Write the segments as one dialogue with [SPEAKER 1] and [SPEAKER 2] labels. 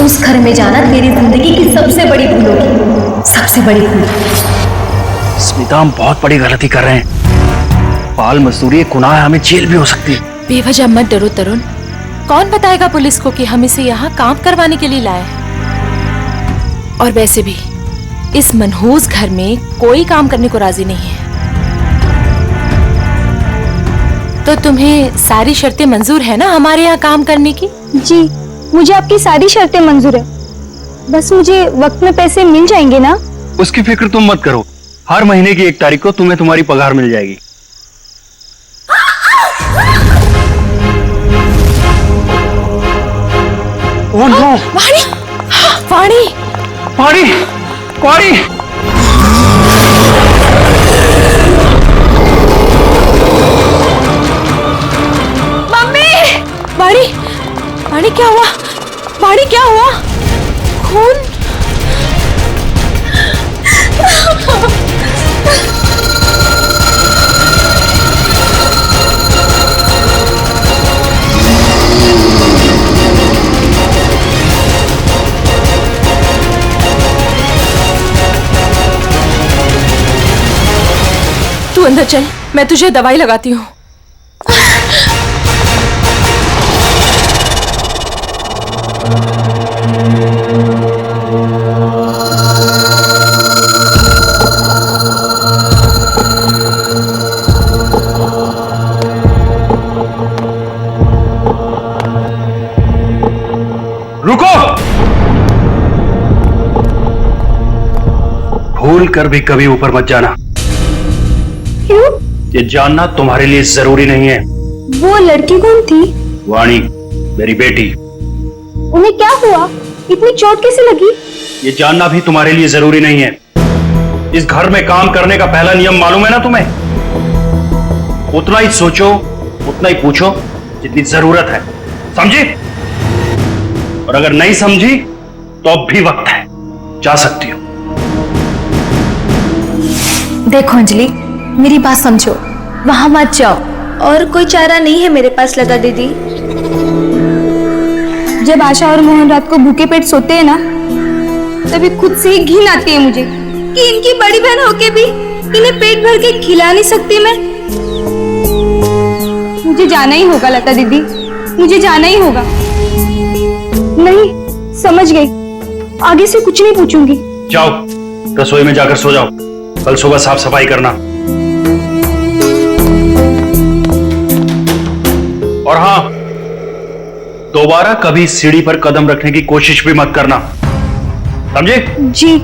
[SPEAKER 1] उस घर में जाना तेरी जिंदगी की सबसे बड़ी भूल होगी, सबसे बड़ी भूल।
[SPEAKER 2] स्मिता, हम बहुत बड़ी गलती कर रहे हैं। बाल मजदूरी गुनाह है, हमें जेल भी हो सकती है।
[SPEAKER 3] बेवजह मत डरो तरुण। कौन बताएगा पुलिस को कि हम इसे यहाँ काम करवाने के लिए लाए हैं? और वैसे भी इस मनहूस घर में कोई काम करने को राजी नहीं है। तो तुम्हें सारी शर्तें मंजूर है ना हमारे यहाँ काम करने की?
[SPEAKER 4] जी, मुझे आपकी सारी शर्तें मंजूर है। बस मुझे वक्त में पैसे मिल जाएंगे ना?
[SPEAKER 2] उसकी फिक्र तुम मत करो। हर महीने की 1 तारीख को तुम्हें तुम्हारी पगार मिल जाएगी। Oh no!
[SPEAKER 3] वाणी! वाणी!
[SPEAKER 2] वाणी! वाणी!
[SPEAKER 3] मम्मी! वाणी! वाणी क्या हुआ? वाणी क्या हुआ? खून? तू अंदर चल, मैं तुझे दवाई लगाती हूँ।
[SPEAKER 2] रुको! भूल कर भी कभी ऊपर मत जाना।
[SPEAKER 4] क्यों?
[SPEAKER 2] ये जानना तुम्हारे लिए जरूरी नहीं है।
[SPEAKER 4] वो लड़की कौन थी?
[SPEAKER 2] वाणी, मेरी बेटी।
[SPEAKER 4] उन्हें क्या हुआ? इतनी चोट कैसे लगी?
[SPEAKER 2] ये जानना भी तुम्हारे लिए जरूरी नहीं है। इस घर में काम करने का पहला नियम मालूम है ना तुम्हें? उतना ही सोचो, उतना ही पूछो जितनी जरूरत है। समझी? और अगर नहीं समझी तो अब भी वक्त है, जा सकती हो।
[SPEAKER 1] देखो अंजलि, मेरी बात समझो, वहां मत जाओ।
[SPEAKER 4] और कोई चारा नहीं है मेरे पास लता दीदी। जब आशा और मोहन रात को भूखे पेट सोते हैं ना, तभी खुद से ही घिन आती है मुझे कि इनकी बड़ी बहन होके भी इन्हें पेट भर के खिला नहीं सकती मैं। मुझे जाना ही होगा लता दीदी, मुझे जाना ही होगा। नहीं, समझ गई, आगे से कुछ नहीं पूछूंगी।
[SPEAKER 2] जाओ, रसोई में जाकर सो जाओ। कल सुबह साफ सफाई करना। और हाँ, दोबारा कभी सीढ़ी पर कदम रखने की कोशिश भी मत करना, समझे?
[SPEAKER 4] जी।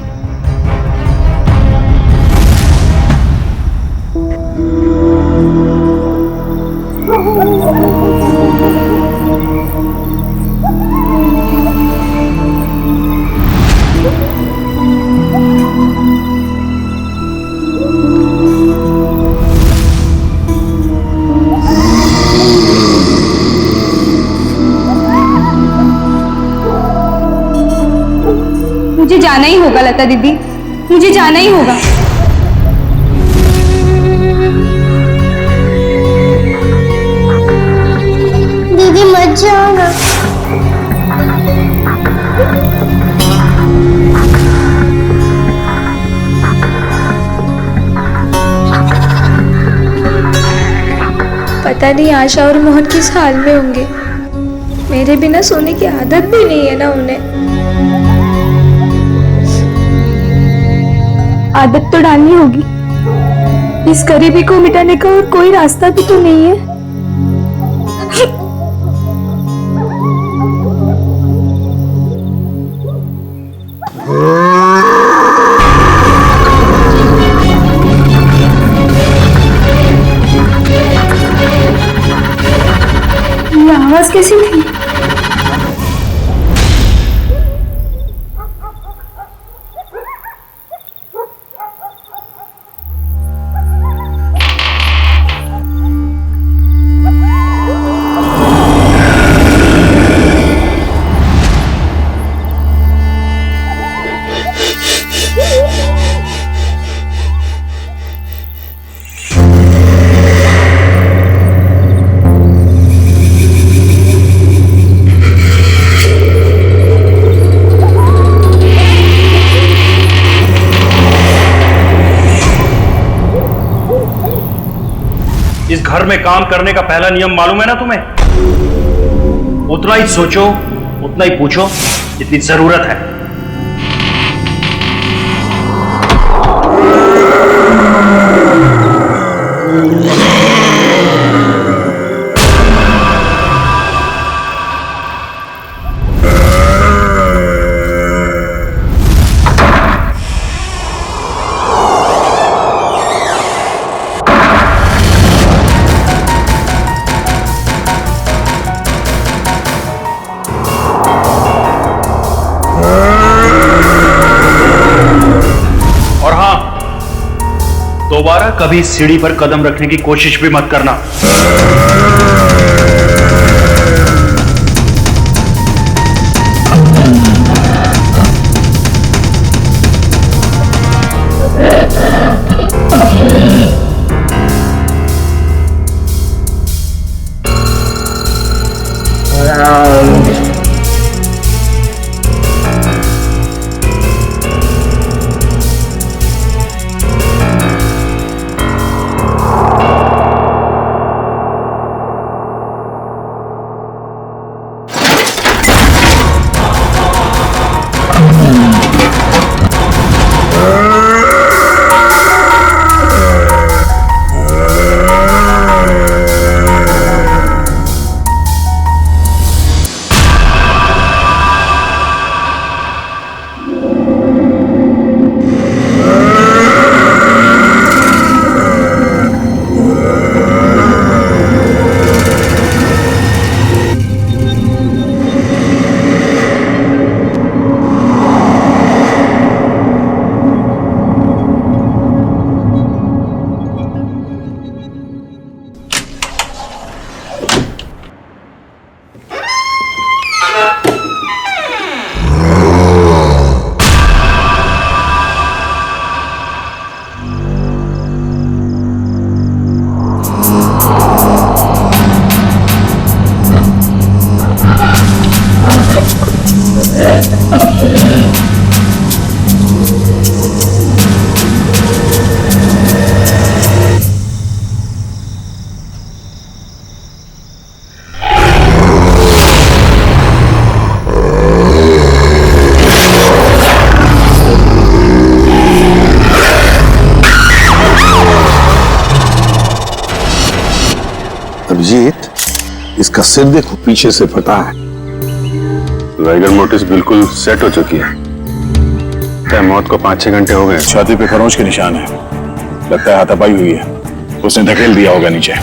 [SPEAKER 4] मुझे जाना ही होगा लता दीदी, मुझे जाना ही होगा।
[SPEAKER 5] दीदी मत जाओ ना।
[SPEAKER 4] पता नहीं आशा और मोहन किस हाल में होंगे। मेरे बिना सोने की आदत भी नहीं है ना उन्हें। आदत तो डालनी होगी। इस गरीबी को मिटाने का और कोई रास्ता भी तो नहीं है। ये आवाज कैसी थी?
[SPEAKER 2] घर में काम करने का पहला नियम मालूम है ना तुम्हें? उतना ही सोचो, उतना ही पूछो जितनी जरूरत है। दोबारा कभी सीढ़ी पर कदम रखने की कोशिश भी मत करना।
[SPEAKER 6] अभिजीत, इसका सिर देखो, पीछे से फटा है।
[SPEAKER 7] राइगर मोटिस बिल्कुल सेट हो चुकी है। मौत को 5-6 घंटे हो गए।
[SPEAKER 6] छाती पे खरोंच के निशान है, लगता है हाथापाई हुई है। उसने धकेल दिया होगा नीचे।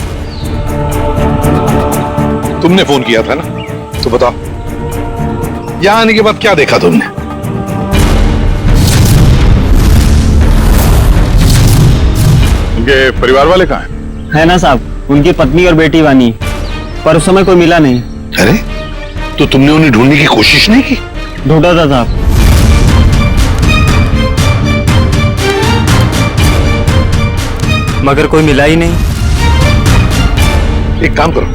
[SPEAKER 6] तुमने फोन किया था ना, तो बताओ यहां आने के बाद क्या देखा तुमने? उनके परिवार वाले कहाँ हैं?
[SPEAKER 8] है ना साहब, उनकी पत्नी और बेटी वानी, पर उस समय कोई मिला नहीं।
[SPEAKER 6] अरे, तो तुमने उन्हें ढूंढने की कोशिश नहीं की?
[SPEAKER 8] ढूंढा था साहब, मगर कोई मिला ही नहीं।
[SPEAKER 6] एक काम करो,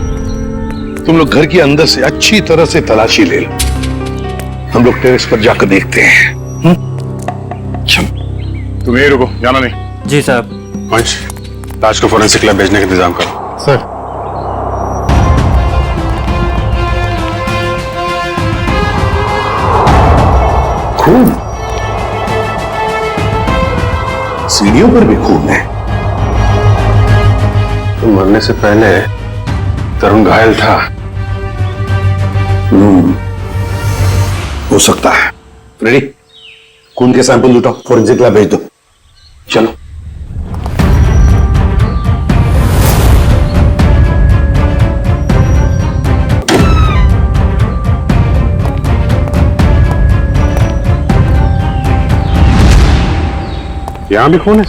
[SPEAKER 6] तुम लोग घर के अंदर से अच्छी तरह से तलाशी ले लो, हम लोग टेरेस पर जाकर देखते हैं। तुम यही रुको, जाना नहीं।
[SPEAKER 8] जी साहब।
[SPEAKER 7] पंच, लाश को फोरेंसिक लैब भेजने का इंतजाम करो।
[SPEAKER 6] सर। खून, सीढ़ियों पर भी खून है।
[SPEAKER 7] तो मरने से पहले तरुण घायल था।
[SPEAKER 6] हो सकता है। रेडी, खून के सैंपल उठाओ, फोरेंसिक लैब भेज दो। चलो।
[SPEAKER 7] यहां भी खून है?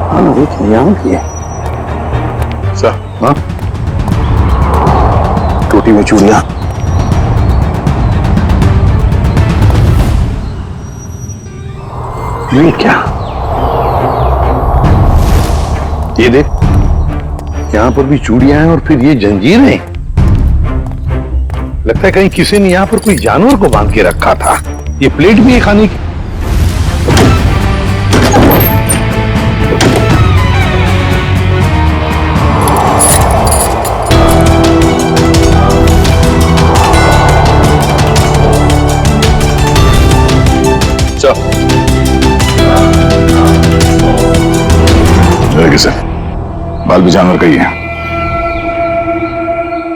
[SPEAKER 6] हाँ, यहां भी है। सर, हाँ, टोटी में चूड़ियां। ये क्या? ये देख, यहां पर भी चूड़ियां हैं और फिर ये जंजीरें। लगता है कहीं किसी ने यहां पर कोई जानवर को बांध के रखा था। ये प्लेट भी है खाने की। बाल भी जानवर का ही है।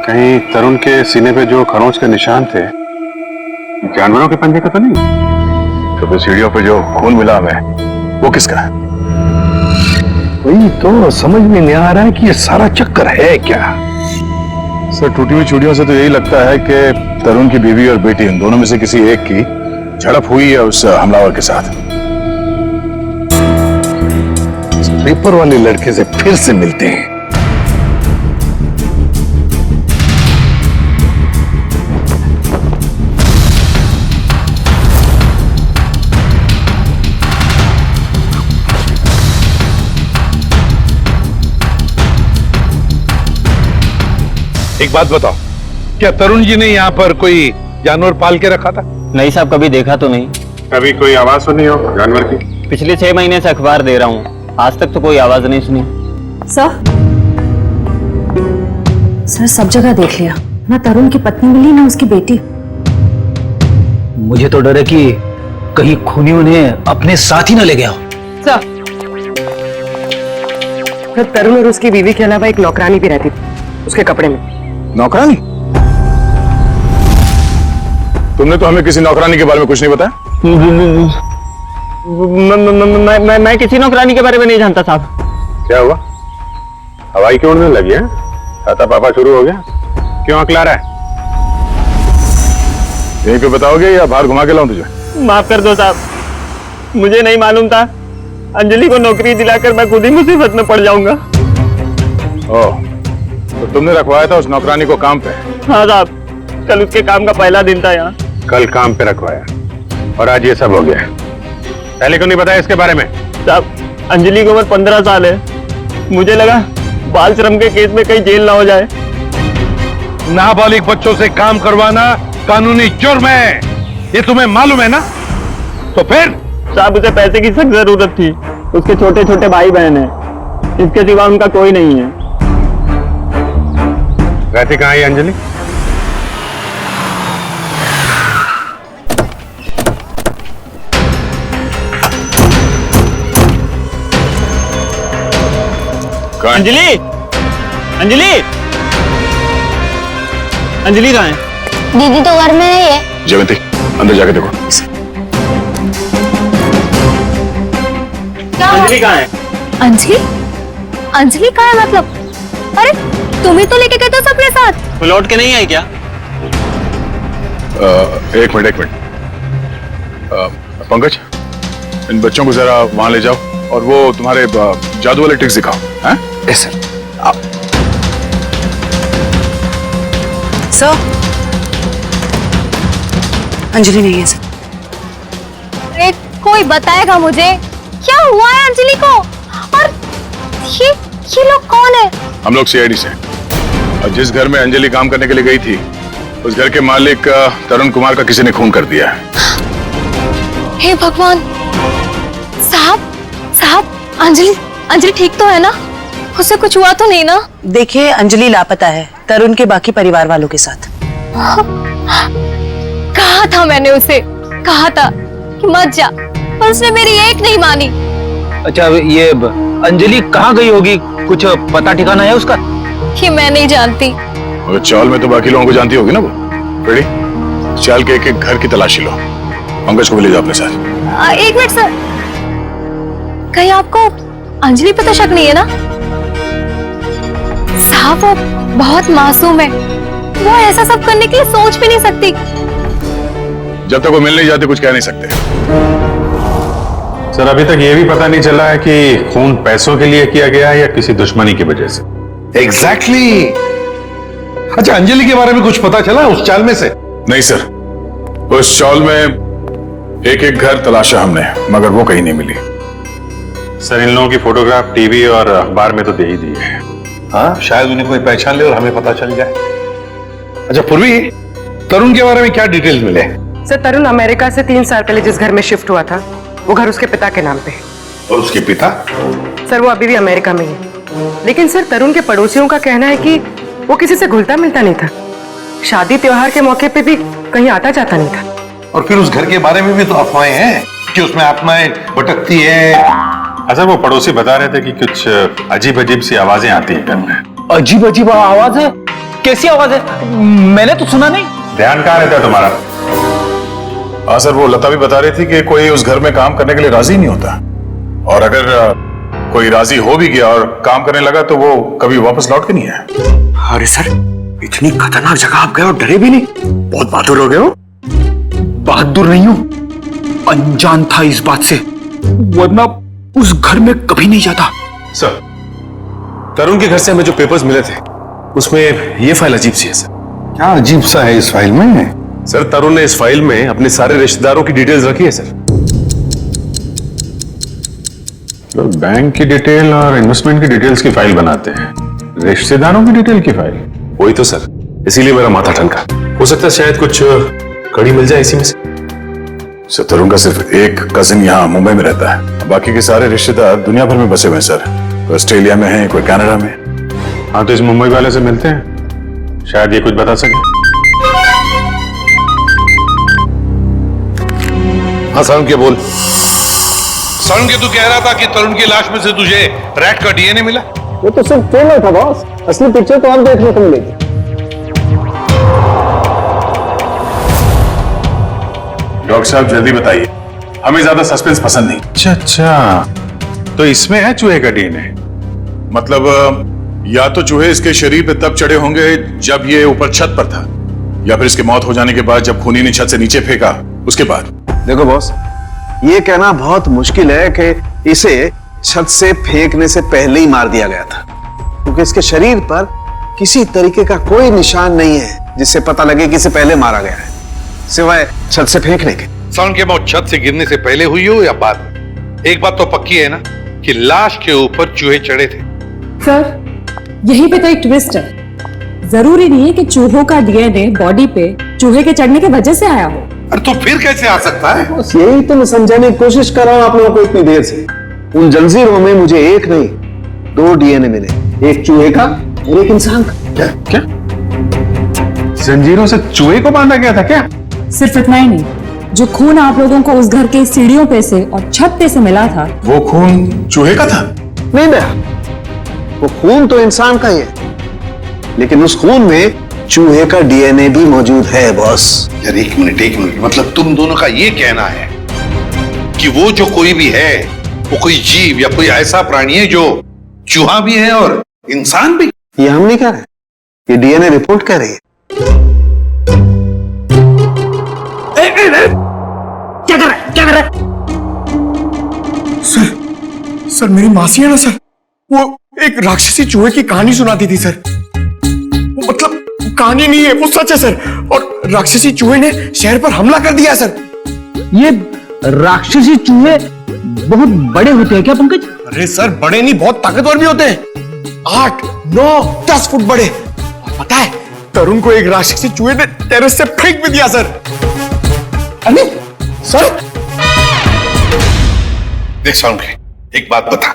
[SPEAKER 7] कहीं तरुण के सीने पे जो खरोंच के निशान थे जानवरों के पंजे का तो नहीं?
[SPEAKER 6] तो फिर सीढ़ियों पे जो खून मिला हमें वो किसका है? वही तो समझ में नहीं आ रहा है कि ये सारा चक्कर है क्या।
[SPEAKER 7] सर टूटी हुई चूड़ियों से तो यही लगता है कि तरुण की बीवी और बेटी इन दोनों में से किसी एक की झड़प हुई है उस हमलावर के साथ।
[SPEAKER 6] इस पेपर वाले लड़के से फिर से मिलते हैं।
[SPEAKER 9] एक बात बताओ, क्या तरुण जी ने यहाँ पर कोई जानवर पाल के रखा था?
[SPEAKER 8] नहीं साहब, कभी देखा तो नहीं।
[SPEAKER 7] कभी कोई आवाज सुनी हो जानवर की?
[SPEAKER 8] पिछले 6 महीने से अखबार दे रहा हूँ, आज तक तो कोई आवाज नहीं सुनी।
[SPEAKER 1] सर सब जगह देख लिया, ना तरुण की पत्नी मिली ना उसकी बेटी।
[SPEAKER 10] मुझे तो डर है कि कहीं खूनी उन्हें अपने साथ ही न ले गया।
[SPEAKER 11] सर तरुण और उसकी बीवी के अलावा एक नौकरानी भी रहती थी उसके कपड़े में।
[SPEAKER 7] नौकरानी? तुमने तो हमें किसी नौकरानी के बारे में कुछ नहीं बताया।
[SPEAKER 8] मैं किसी नौकरानी के बारे में नहीं जानता साहब।
[SPEAKER 7] क्या हुआ, हवाई क्यों उड़ने लगी है? आता पापा शुरू हो गया? क्यों अकला रहा है? यहीं पे बताओगे या बाहर घुमा के लाऊं तुझे?
[SPEAKER 8] माफ कर दो साहब, मुझे नहीं मालूम था। अंजलि को नौकरी दिलाकर मैं खुद ही मुसीबत में पड़ जाऊंगा।
[SPEAKER 7] ओह, तो तुमने रखवाया था उस नौकरानी को काम पे?
[SPEAKER 8] हाँ साहब, कल उसके काम का पहला दिन था यहाँ।
[SPEAKER 7] कल काम पे रखवाया और आज ये सब हो गया। पहले क्यों नहीं बताया इसके बारे में?
[SPEAKER 8] साहब, अंजलि की उम्र 15 साल है। मुझे लगा बाल श्रम के केस में कहीं जेल ना हो जाए।
[SPEAKER 9] नाबालिग बच्चों से काम करवाना कानूनी जुर्म है, ये तुम्हें मालूम है ना? तो फिर?
[SPEAKER 8] साहब, उसे पैसे की सख्त जरूरत थी। उसके छोटे छोटे भाई बहन हैं, इसके सिवा उनका कोई नहीं है।
[SPEAKER 7] रहती कहाँ है अंजलि?
[SPEAKER 8] अंजलि, अंजलि, अंजलि कहाँ है?
[SPEAKER 5] दीदी तो घर में नहीं है।
[SPEAKER 7] जयवंती, अंदर जाके देखो।
[SPEAKER 8] अंजलि कहाँ है?
[SPEAKER 4] अंजलि? अंजलि कहाँ है मतलब? अरे तुम ही तो लेके गए थे सबके साथ।
[SPEAKER 8] वो लौट के नहीं आई क्या?
[SPEAKER 7] एक मिनट। पंकज, इन बच्चों को जरा वहां ले जाओ और वो तुम्हारे जादू वाले ट्रिक्स दिखाओ। हैं?
[SPEAKER 6] Yes sir.
[SPEAKER 11] सर अंजलि नहीं है सर।
[SPEAKER 4] अरे कोई बताएगा मुझे क्या हुआ है अंजलि को? और ये लोग कौन है?
[SPEAKER 7] हम लोग सीआईडी से हैं। और जिस घर में अंजलि काम करने के लिए गई थी उस घर के मालिक तरुण कुमार का किसी ने खून कर दिया है।
[SPEAKER 4] हे भगवान! साहब, अंजलि ठीक तो है ना? उसे कुछ हुआ तो नहीं ना?
[SPEAKER 11] देखिए अंजलि लापता है तरुण के बाकी परिवार वालों के साथ।
[SPEAKER 4] कहा था मैंने उसे, कहा था कि मत जा, पर उसने मेरी एक नहीं मानी।
[SPEAKER 10] अच्छा, ये अंजलि कहाँ गई होगी? कुछ पता ठिकाना है उसका?
[SPEAKER 4] ये मैं नहीं जानती।
[SPEAKER 7] और चाल में तो बाकी लोगों को जानती होगी ना वो। रेडी? चाल के एक घर की तलाशी लो। पंकज को भी ले जाओ अपने साथ।
[SPEAKER 4] एक मिनट सर, कहीं आपको अंजलि पे तो शक नहीं है ना? साहब वो बहुत मासूम है, वो ऐसा सब करने के लिए सोच भी नहीं सकती।
[SPEAKER 7] जब तक वो मिल नहीं जाते कुछ कह नहीं सकते। सर अभी तक ये भी पता नहीं चला है कि खून पैसों के लिए किया गया है या किसी दुश्मनी की वजह से।
[SPEAKER 9] एग्जैक्टली। अच्छा, अंजलि के बारे में कुछ पता चला उस चाल में से?
[SPEAKER 7] नहीं सर, उस चाल में एक घर तलाशा हमने, मगर वो कहीं नहीं मिली। सर इन लोगों की फोटोग्राफ टीवी और अखबार में तो दे ही दी है।
[SPEAKER 9] हाँ, शायद उन्हें कोई पहचान ले और हमें पता चल जाए। अच्छा पूर्वी, तरुण के बारे में क्या डिटेल्स मिले?
[SPEAKER 11] सर तरुण अमेरिका से 3 साल पहले जिस घर में शिफ्ट हुआ था वो घर उसके पिता के नाम पे है।
[SPEAKER 9] और उसके पिता?
[SPEAKER 11] सर वो अभी भी अमेरिका में है, लेकिन सर तरुण के पड़ोसियों का कहना है कि वो किसी से घुलता मिलता नहीं था। शादी त्योहार के मौके पे भी कहीं आता जाता नहीं था।
[SPEAKER 9] और फिर उस घर के बारे में भी तो अफवाहें हैं कि उसमें आत्माएं भटकती है।
[SPEAKER 7] अच्छा, वो पड़ोसी बता रहे थे कि कुछ अजीब अजीब सी आवाजें आती हैं घर में।
[SPEAKER 10] अजीब अजीब आवाज है? कैसी आवाज है? मैंने तो सुना नहीं।
[SPEAKER 7] ध्यान कहाँ रहता है तुम्हारा? हाँ सर, वो लता भी बता रही थी कि कोई उस घर में काम करने के लिए राजी नहीं होता, और अगर कोई राजी हो भी गया और काम करने लगा तो वो कभी वापस लौट के नहीं आया।
[SPEAKER 6] अरे सर, इतनी खतरनाक जगह आप गए और डरे भी नहीं? बहुत बहादुर हो गए हो।
[SPEAKER 10] बहादुर नहीं हूं, अनजान था इस बात से, वरना उस घर में कभी नहीं जाता।
[SPEAKER 6] सर, तरुण के घर से हमें जो पेपर्स मिले थे उसमें ये फाइल अजीब सी है सर।
[SPEAKER 9] क्या अजीब सा है इस फाइल में?
[SPEAKER 6] सर, तरुण ने इस फाइल में अपने सारे रिश्तेदारों की डिटेल्स रखी है सर।
[SPEAKER 7] तो बैंक की डिटेल और इन्वेस्टमेंट की डिटेल्स की फाइल बनाते हैं, रिश्तेदारों की डिटेल की फाइल?
[SPEAKER 6] वही तो सर, इसीलिए मेरा माथा ठनका। हो सकता है शायद कुछ कड़ी मिल जाए इसी में से।
[SPEAKER 7] सर, तरुण का सिर्फ एक कजिन यहाँ मुंबई में रहता है, बाकी के सारे रिश्तेदार दुनिया भर में बसे हुए हैं सर। कोई ऑस्ट्रेलिया में है, कोई कनाडा में। हाँ, तो इस मुंबई वाले से मिलते हैं, शायद ये कुछ बता सके।
[SPEAKER 6] हाँ सारुण के बोल।
[SPEAKER 9] सरुण के तू कह रहा था कि तरुण की लाश में से तुझे रैट का डीएनए मिला?
[SPEAKER 8] वो तो सिर्फ ट्रेलर था बॉस, असली पिक्चर तो हम देखने को मिलेगी।
[SPEAKER 7] डॉक्टर साहब जल्दी बताइए, हमें ज्यादा सस्पेंस पसंद नहीं। अच्छा अच्छा, तो इसमें है चूहे का डीएनए? मतलब या तो चूहे इसके शरीर पे तब चढ़े होंगे जब ये ऊपर छत पर था, या फिर इसके मौत हो जाने के बाद जब खूनी ने छत से नीचे फेंका उसके बाद।
[SPEAKER 6] देखो बॉस, ये कहना बहुत मुश्किल है कि इसे छत से फेंकने से पहले ही मार दिया गया था, क्योंकि इसके शरीर पर किसी तरीके का कोई निशान नहीं है जिससे पता लगे कि इसे पहले मारा गया है, सिवाय छत से फेंकने के।
[SPEAKER 9] सरुण की मौत छत से गिरने से पहले हुई हो या बाद में? एक बात तो पक्की है ना कि लाश के ऊपर चूहे चढ़े थे।
[SPEAKER 1] सर, यहीं पे तो एक ट्विस्ट है। जरूरी नहीं है कि चूहों का डीएनए बॉडी पे चूहे के चढ़ने की वजह से आया हो।
[SPEAKER 9] अरे तो फिर कैसे आ सकता है?
[SPEAKER 8] बस यही तो मैं समझाने की कोशिश कर रहा हूँ आप लोगों को इतनी देर से।
[SPEAKER 6] उन जंजीरों में मुझे एक नहीं 2 डीएनए मिले, एक चूहे का और एक इंसान का।
[SPEAKER 7] क्या क्या जंजीरों से चूहे को बांधा गया था क्या?
[SPEAKER 1] सिर्फ इतना ही नहीं, जो खून आप लोगों को उस घर के सीढ़ियों पे से और छत पे से मिला था,
[SPEAKER 7] वो खून चूहे का था?
[SPEAKER 6] नहीं भैया, वो खून तो इंसान का ही है, लेकिन उस खून में चूहे का डीएनए भी मौजूद है बॉस।
[SPEAKER 9] यार एक मिनट, मतलब तुम दोनों का ये कहना है कि वो जो कोई भी है वो कोई जीव या कोई ऐसा प्राणी है जो चूहा भी है और इंसान भी?
[SPEAKER 6] ये हम नहीं कह रहे, ये डीएनए रिपोर्ट कह रही है।
[SPEAKER 8] क्या कर रहा है? सर मेरी मासी है ना सर, वो एक राक्षसी चूहे की कहानी सुनाती थी सर। मतलब कहानी नहीं है, वो सच है सर। और राक्षसी चूहे ने शहर पर हमला कर दिया सर।
[SPEAKER 10] ये राक्षसी चूहे बहुत बड़े होते हैं क्या पंकज?
[SPEAKER 8] अरे सर, बड़े नहीं, बहुत ताकतवर भी होते हैं। 8, 9, 10 फुट बड़े। और पता है, तरुण को एक राक्षसी चूहे ने टेरेस से फेंक भी दिया सर। अरे सर,
[SPEAKER 9] देख सरुण, एक बात बता,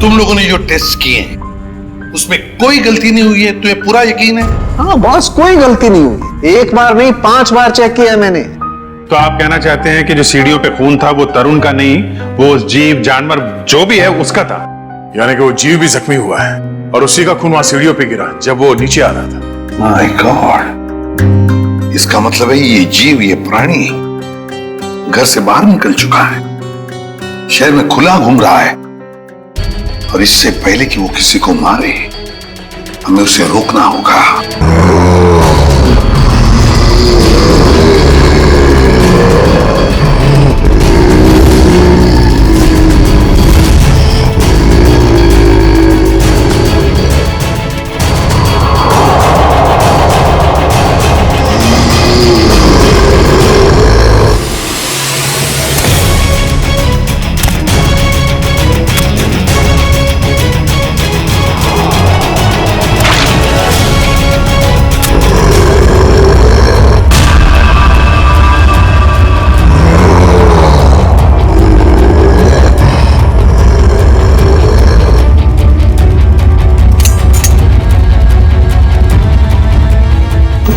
[SPEAKER 9] तुम लोगों ने जो टेस्ट किए हैं उसमें कोई गलती नहीं हुई है? तुम्हें पूरा यकीन है?
[SPEAKER 6] हाँ बॉस, कोई गलती नहीं हुई। एक बार नहीं 5 बार चेक किया मैंने।
[SPEAKER 7] तो आप कहना चाहते हैं कि जो सीढ़ियों पे खून था वो तरुण का नहीं, वो जीव जानवर जो भी है उसका था? यानी कि वो जीव भी जख्मी हुआ है और उसी का खून वहां सीढ़ियों पे गिरा जब वो नीचे आ रहा था।
[SPEAKER 9] माय गॉड, इसका मतलब है ये जीव, ये प्राणी घर से बाहर निकल चुका है, शहर में खुला घूम रहा है, और इससे पहले कि वो किसी को मारे हमें उसे रोकना होगा।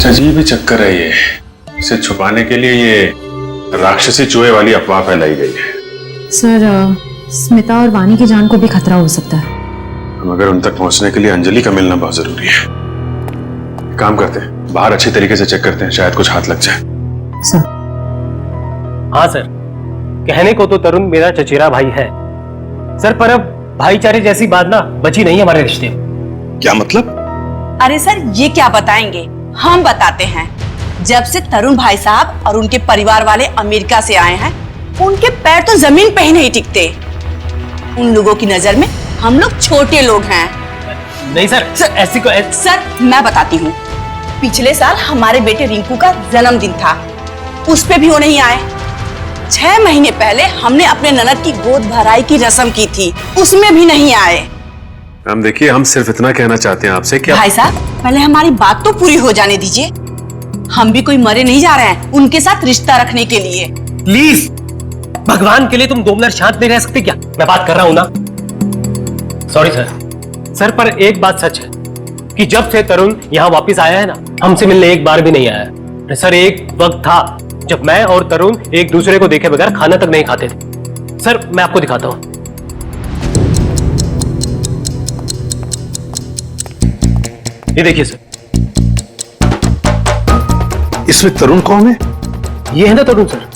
[SPEAKER 7] अजीब ही चक्कर है ये। इसे छुपाने के लिए ये राक्षसी चूहे वाली अफवाह फैलाई गई है।
[SPEAKER 1] सर स्मिता और वानी की जान को भी खतरा हो सकता है।
[SPEAKER 7] मगर उन तक पहुंचने के लिए अंजलि का मिलना बहुत जरूरी है। काम करते हैं, बाहर अच्छी तरीके से चेक करते हैं, शायद कुछ हाथ लग जाए।
[SPEAKER 1] सर।
[SPEAKER 12] हाँ सर, कहने को तो तरुण मेरा चचेरा भाई है सर, पर अब भाईचारे जैसी बात ना बची नहीं हमारे रिश्ते में।
[SPEAKER 9] क्या मतलब?
[SPEAKER 13] अरे सर, ये क्या बताएंगे, हम बताते हैं। जब से तरुण भाई साहब और उनके परिवार वाले अमेरिका से आए हैं, उनके पैर तो जमीन पे ही नहीं टिकते। उन लोगों की नजर में हम लोग छोटे लोग हैं।
[SPEAKER 12] नहीं सर, ऐसी को
[SPEAKER 13] सर मैं बताती हूँ, पिछले साल हमारे बेटे रिंकू का जन्मदिन था, उस पे भी वो नहीं आए। 6 महीने पहले हमने अपने ननद की गोद भराई की रस्म की थी, उसमें भी नहीं आए।
[SPEAKER 7] हम देखिए, हम सिर्फ इतना कहना चाहते हैं आपसे कि
[SPEAKER 13] भाई साहब, पहले हमारी बात तो पूरी हो जाने दीजिए। हम भी कोई मरे नहीं जा रहे हैं उनके साथ रिश्ता रखने के लिए।
[SPEAKER 12] प्लीज, भगवान के लिए तुम 2 मिनट शांत नहीं रह सकते क्या? मैं बात कर रहा हूं ना। सॉरी सर, पर एक बात सच है कि जब से तरुण यहाँ वापस आया है ना, हमसे मिलने एक बार भी नहीं आया है। सर, एक वक्त था जब मैं और तरुण एक दूसरे को देखे बगैर खाना तक नहीं खाते थे। सर, मैं आपको दिखाता हूं। ये देखिए सर।
[SPEAKER 9] इसमें तरुण कौन है?
[SPEAKER 12] ये है ना तरुण सर।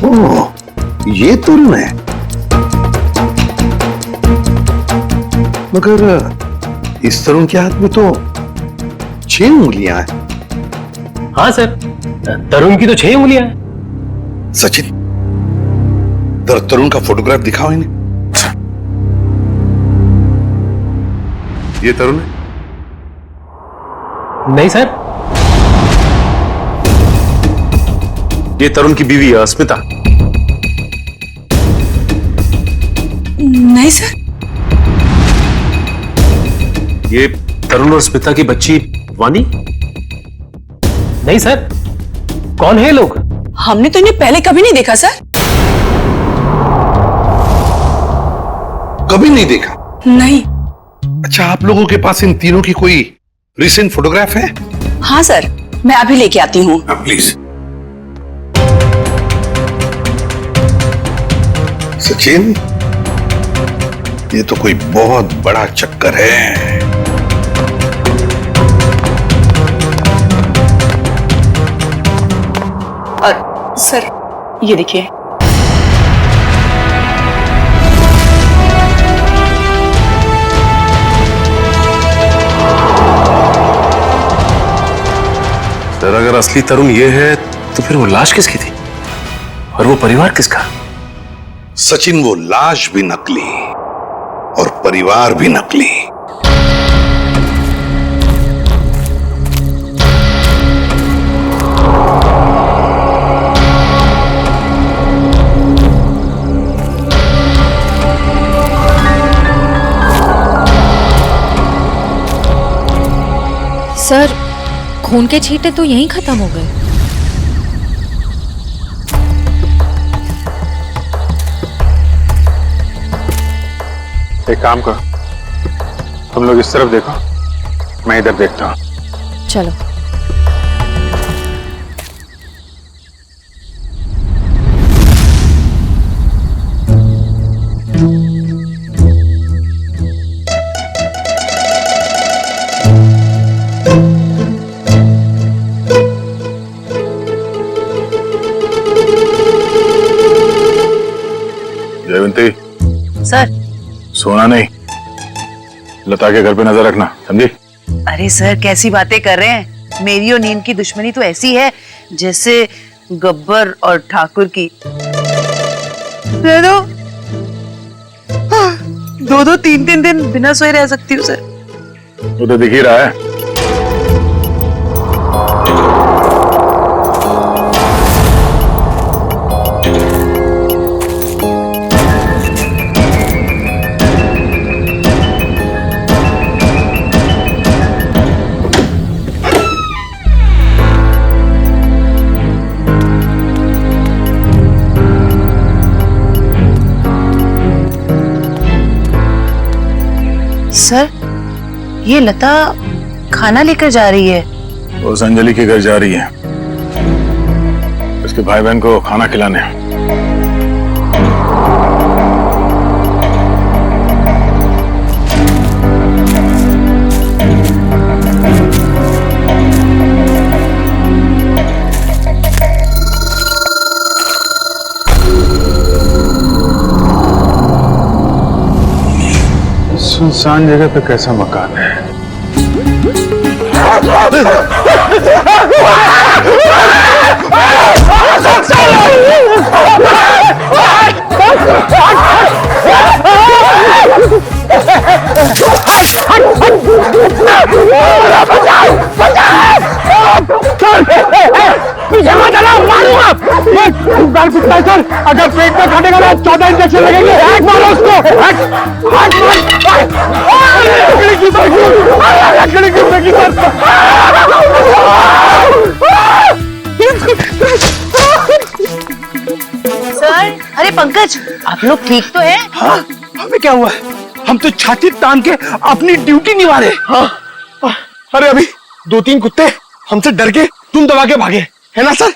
[SPEAKER 9] ओह, ये तरुण है। मगर इस तरुण के हाथ में तो 6 उंगलियां हैं।
[SPEAKER 12] हाँ सर, तरुण की तो 6 उंगलियां हैं।
[SPEAKER 9] सचिन, तरुण का फोटोग्राफ दिखाओ इन्हें।
[SPEAKER 7] ये तरुण है?
[SPEAKER 12] नहीं सर।
[SPEAKER 7] ये तरुण की बीवी है स्मिता।
[SPEAKER 13] नहीं सर।
[SPEAKER 7] ये तरुण और स्मिता की बच्ची वानी?
[SPEAKER 12] नहीं सर। कौन है ये लोग?
[SPEAKER 13] हमने तो इन्हें पहले कभी नहीं देखा सर।
[SPEAKER 9] कभी नहीं देखा?
[SPEAKER 13] नहीं।
[SPEAKER 9] अच्छा, आप लोगों के पास इन तीनों की कोई रिसेंट फोटोग्राफ है?
[SPEAKER 13] हाँ सर, मैं अभी लेके आती हूँ।
[SPEAKER 9] प्लीज। सचिन, ये तो कोई बहुत बड़ा चक्कर है।
[SPEAKER 13] और सर, ये देखिए।
[SPEAKER 7] सर, अगर असली तरुण ये है तो फिर वो लाश किसकी थी और वो परिवार किसका?
[SPEAKER 9] सचिन, वो लाश भी नकली और परिवार भी नकली।
[SPEAKER 3] सर, खून के छींटे तो यहीं खत्म हो गए।
[SPEAKER 7] एक काम करो, तुम लोग इस तरफ देखो, मैं इधर देखता हूं।
[SPEAKER 3] चलो।
[SPEAKER 7] जयवंती,
[SPEAKER 14] सर।
[SPEAKER 7] सोना नहीं, लता के घर पे नजर रखना, समझी?
[SPEAKER 14] अरे सर, कैसी बातें कर रहे हैं? मेरी और नीम की दुश्मनी तो ऐसी है जैसे गब्बर और ठाकुर की। दे दो। 2-2, 3-3 दिन बिना सोए रह सकती हूँ सर।
[SPEAKER 7] वो तो दिख ही रहा है।
[SPEAKER 14] सर, ये लता खाना लेकर जा रही है।
[SPEAKER 7] उस अंजलि के घर जा रही है, उसके भाई बहन को खाना खिलाने। सुनसान जगह पे कैसा मकान है?
[SPEAKER 8] सर, अगर पेट में काटेगा ना 14 इंजेक्शन लगेंगे। मारो उसको। लकड़ी की फेंकी सर।
[SPEAKER 14] सर, अरे पंकज, आप लोग ठीक तो हैं?
[SPEAKER 8] हाँ, हमें क्या हुआ? हम तो छाती तान के अपनी ड्यूटी निभा रहे। हाँ, अरे अभी 2-3 कुत्ते हमसे डर के तुम दबा के भागे, है ना सर?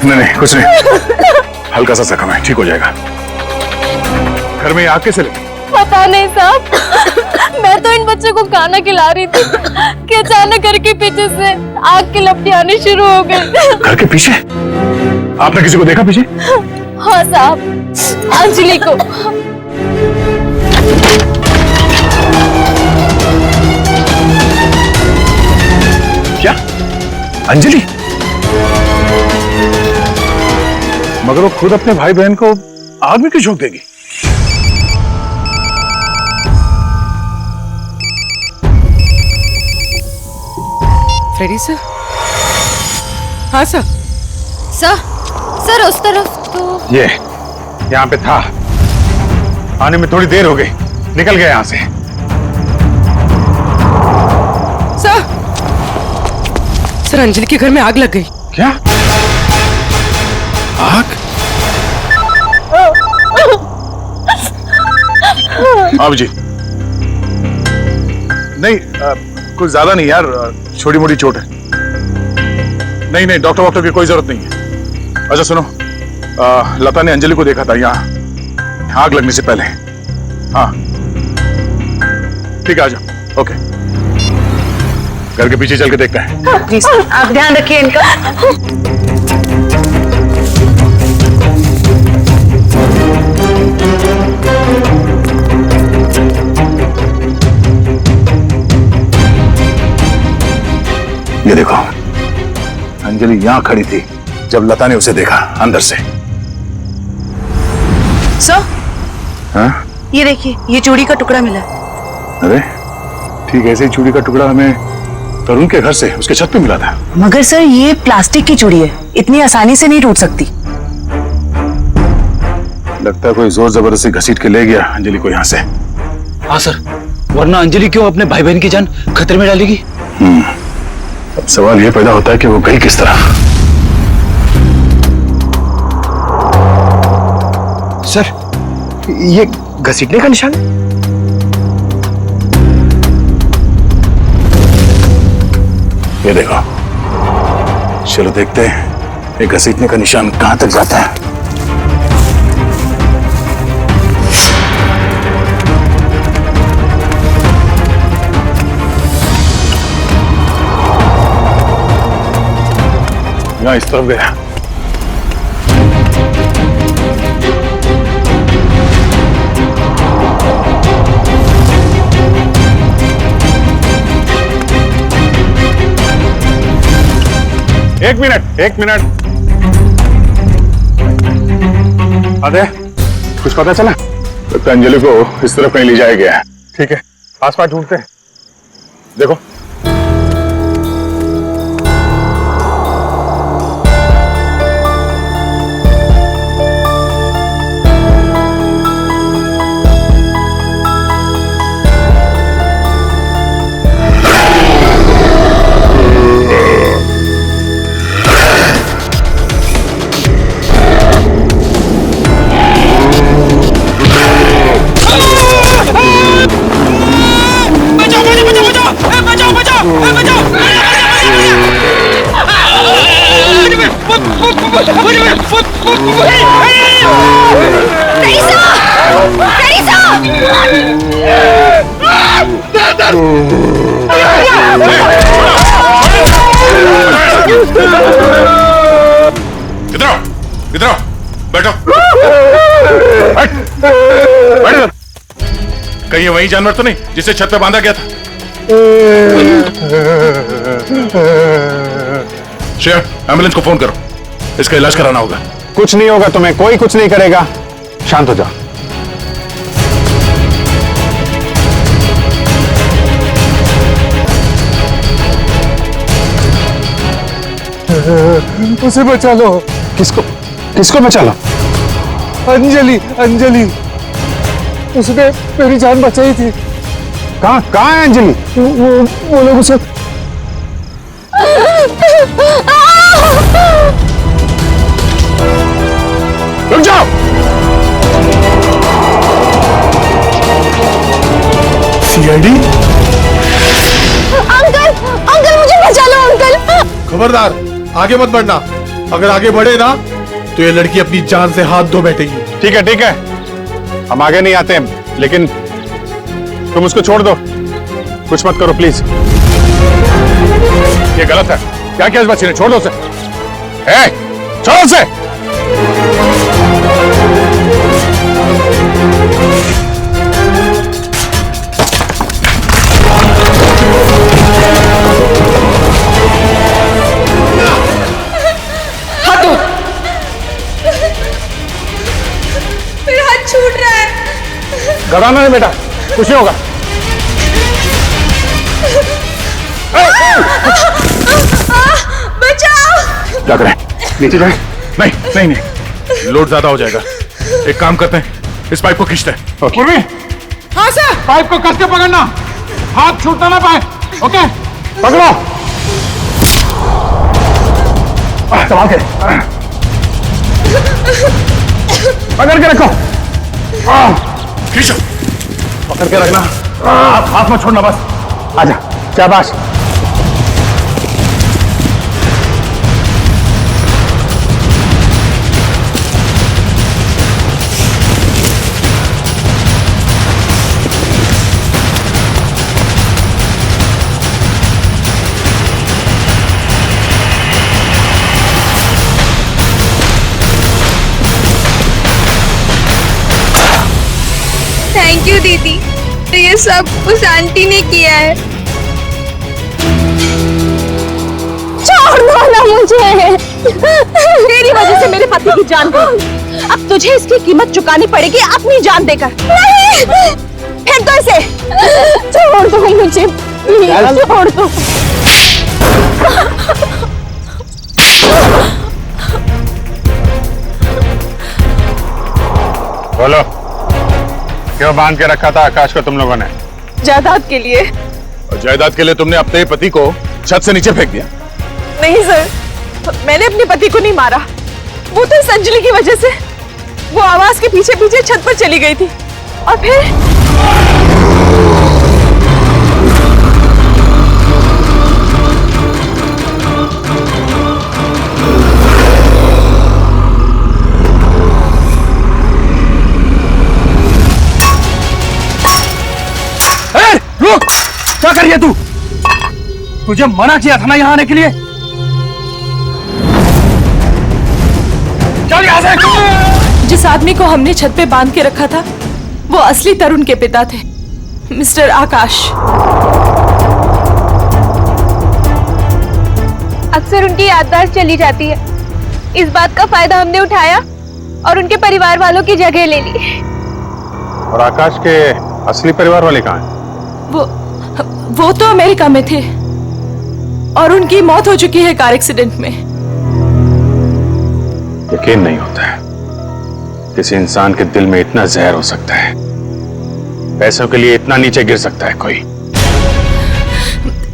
[SPEAKER 7] नहीं, कुछ नहीं, हल्का सा जख्म है, ठीक हो जाएगा। घर में आग कैसे लगी?
[SPEAKER 4] पता नहीं साहब, मैं तो इन बच्चों को खाना खिला रही थी कि अचानक घर के पीछे से आग की लपटें आनी शुरू हो गई।
[SPEAKER 7] घर के पीछे? आपने किसी को देखा पीछे?
[SPEAKER 4] हाँ साहब, अंजलि को।
[SPEAKER 7] क्या? अंजलि? मगर वो खुद अपने भाई बहन को आग में क्यों झोंक देगी?
[SPEAKER 11] Freddy sir? हाँ सर।
[SPEAKER 4] सर उस तरफ तो
[SPEAKER 7] ये यहाँ पे था, आने में थोड़ी देर हो गई, निकल गया यहाँ से।
[SPEAKER 11] सर, अंजलि के घर में आग लग गई।
[SPEAKER 7] क्या? आग? अभिजीत, नहीं कुछ ज्यादा नहीं यार, छोटी मोटी चोट है। नहीं, डॉक्टर की कोई जरूरत नहीं है। अच्छा सुनो, लता ने अंजलि को देखा था यहाँ आग लगने से पहले। हाँ ठीक है, आ जाओ। ओके, घर के पीछे चल के देखते हैं।
[SPEAKER 14] प्लीज आप ध्यान रखिए इनका।
[SPEAKER 7] ये देखो, अंजलि यहां खड़ी थी जब लता ने उसे देखा अंदर से।
[SPEAKER 14] सर,
[SPEAKER 7] हाँ?
[SPEAKER 14] ये देखिए, ये चूड़ी का टुकड़ा मिला।
[SPEAKER 7] अरे ठीक, ऐसे ही चूड़ी का टुकड़ा हमें तरुण के घर से उसके छत पे मिला था।
[SPEAKER 14] मगर सर, ये प्लास्टिक की चूड़ी है, इतनी आसानी से नहीं टूट सकती।
[SPEAKER 7] लगता है कोई जोर जबरदस्ती घसीट के ले गया अंजलि को यहाँ से।
[SPEAKER 10] हाँ सर, वरना अंजलि क्यों अपने भाई बहन की जान खतरे में डालेगी?
[SPEAKER 7] अब सवाल ये पैदा होता है कि वो गई किस तरह।
[SPEAKER 8] सर, ये घसीटने का निशान है?
[SPEAKER 7] ये देखो, चलो देखते हैं ये घसीटने का निशान कहां तक जाता है। यहाँ इस तरफ गया। एक मिनट। अरे कुछ पता चला? तो अंजलि को इस तरफ कहीं ले जाया गया है। ठीक है, आसपास ढूंढते हैं। देखो, इधर आओ, इधर आओ, बैठो। बैठ। कहीं ये वही जानवर तो नहीं जिसे छत पे बांधा गया था? श्रेया, एम्बुलेंस को फोन करो, इसका इलाज कराना होगा।
[SPEAKER 6] कुछ नहीं होगा तुम्हें, कोई कुछ नहीं करेगा, शांत हो जाओ।
[SPEAKER 8] उसे बचा लो।
[SPEAKER 6] किसको किसको बचा लो?
[SPEAKER 8] अंजलि, अंजलि, उसने मेरी जान बचाई थी।
[SPEAKER 6] कहाँ है अंजलि?
[SPEAKER 8] वो लोग उसे
[SPEAKER 7] रुक जाओ।
[SPEAKER 8] सीआईडी?
[SPEAKER 4] अंकल, अंकल मुझे बचा लो अंकल।
[SPEAKER 8] खबरदार, आगे मत बढ़ना। अगर आगे बढ़े ना तो ये लड़की अपनी जान से हाथ धो बैठेगी।
[SPEAKER 6] ठीक है ठीक है, हम आगे नहीं आते हैं, लेकिन तुम उसको छोड़ दो, कुछ मत करो प्लीज।
[SPEAKER 7] ये गलत है। क्या किया इस बच्चे ने? छोड़ दो उसे। छोड़ो उसे।
[SPEAKER 4] मेरा हाथ छूट रहा है।
[SPEAKER 6] घबराना नहीं बेटा, कुछ नहीं होगा।
[SPEAKER 4] बचाओ।
[SPEAKER 7] क्या करें? नीचे जाए? नहीं नहीं नहीं, लोड ज्यादा हो जाएगा। एक काम करते हैं, इस पाइप को खींचते हैं।
[SPEAKER 8] पूर्वी,
[SPEAKER 4] हाँ सर।
[SPEAKER 8] पाइप को कसके पकड़ना, हाथ छूटना ना पाए। ओके,
[SPEAKER 6] पकड़ो, संभाल के, पकड़ के रखो,
[SPEAKER 7] खींचो।
[SPEAKER 6] पकड़ के रखना, हाथ मत छोड़ना बस। आजा, शाबाश।
[SPEAKER 4] थैंक यू दीदी, ये सब उस आंटी ने किया है। छोड़ दो ना मुझे।
[SPEAKER 1] तेरी वजह से मेरे पति की जान गई, अब तुझे इसकी कीमत चुकानी पड़ेगी अपनी जान देकर।
[SPEAKER 4] नहीं,
[SPEAKER 1] फेंक दो इसे।
[SPEAKER 4] छोड़ दो मुझे, छोड़ दो।
[SPEAKER 6] बोलो, क्यों बांध के रखा था आकाश को तुम लोगों ने?
[SPEAKER 1] जायदाद के लिए।
[SPEAKER 7] और जायदाद के लिए तुमने अपने पति को छत से नीचे फेंक दिया?
[SPEAKER 1] नहीं सर, मैंने अपने पति को नहीं मारा, वो तो इस अंजलि की वजह से वो आवाज के पीछे पीछे छत पर चली गई थी और फिर
[SPEAKER 2] क्या कर रही है तू? तुझे मना किया था ना यहाँ आने के लिए। चल यहाँ से।
[SPEAKER 3] जिस आदमी को हमने छत पे बांध के रखा था वो असली तरुण के पिता थे, मिस्टर आकाश।
[SPEAKER 4] अक्सर उनकी याददाश्त चली जाती है, इस बात का फायदा हमने उठाया और उनके परिवार वालों की जगह ले ली।
[SPEAKER 6] और आकाश के असली परिवार वाले कहाँ हैं?
[SPEAKER 3] वो तो अमेरिका में थे और उनकी मौत हो चुकी है कार एक्सीडेंट में।
[SPEAKER 6] यकीन नहीं होता है किसी इंसान के दिल में इतना जहर हो सकता है, पैसों के लिए इतना नीचे गिर सकता है कोई।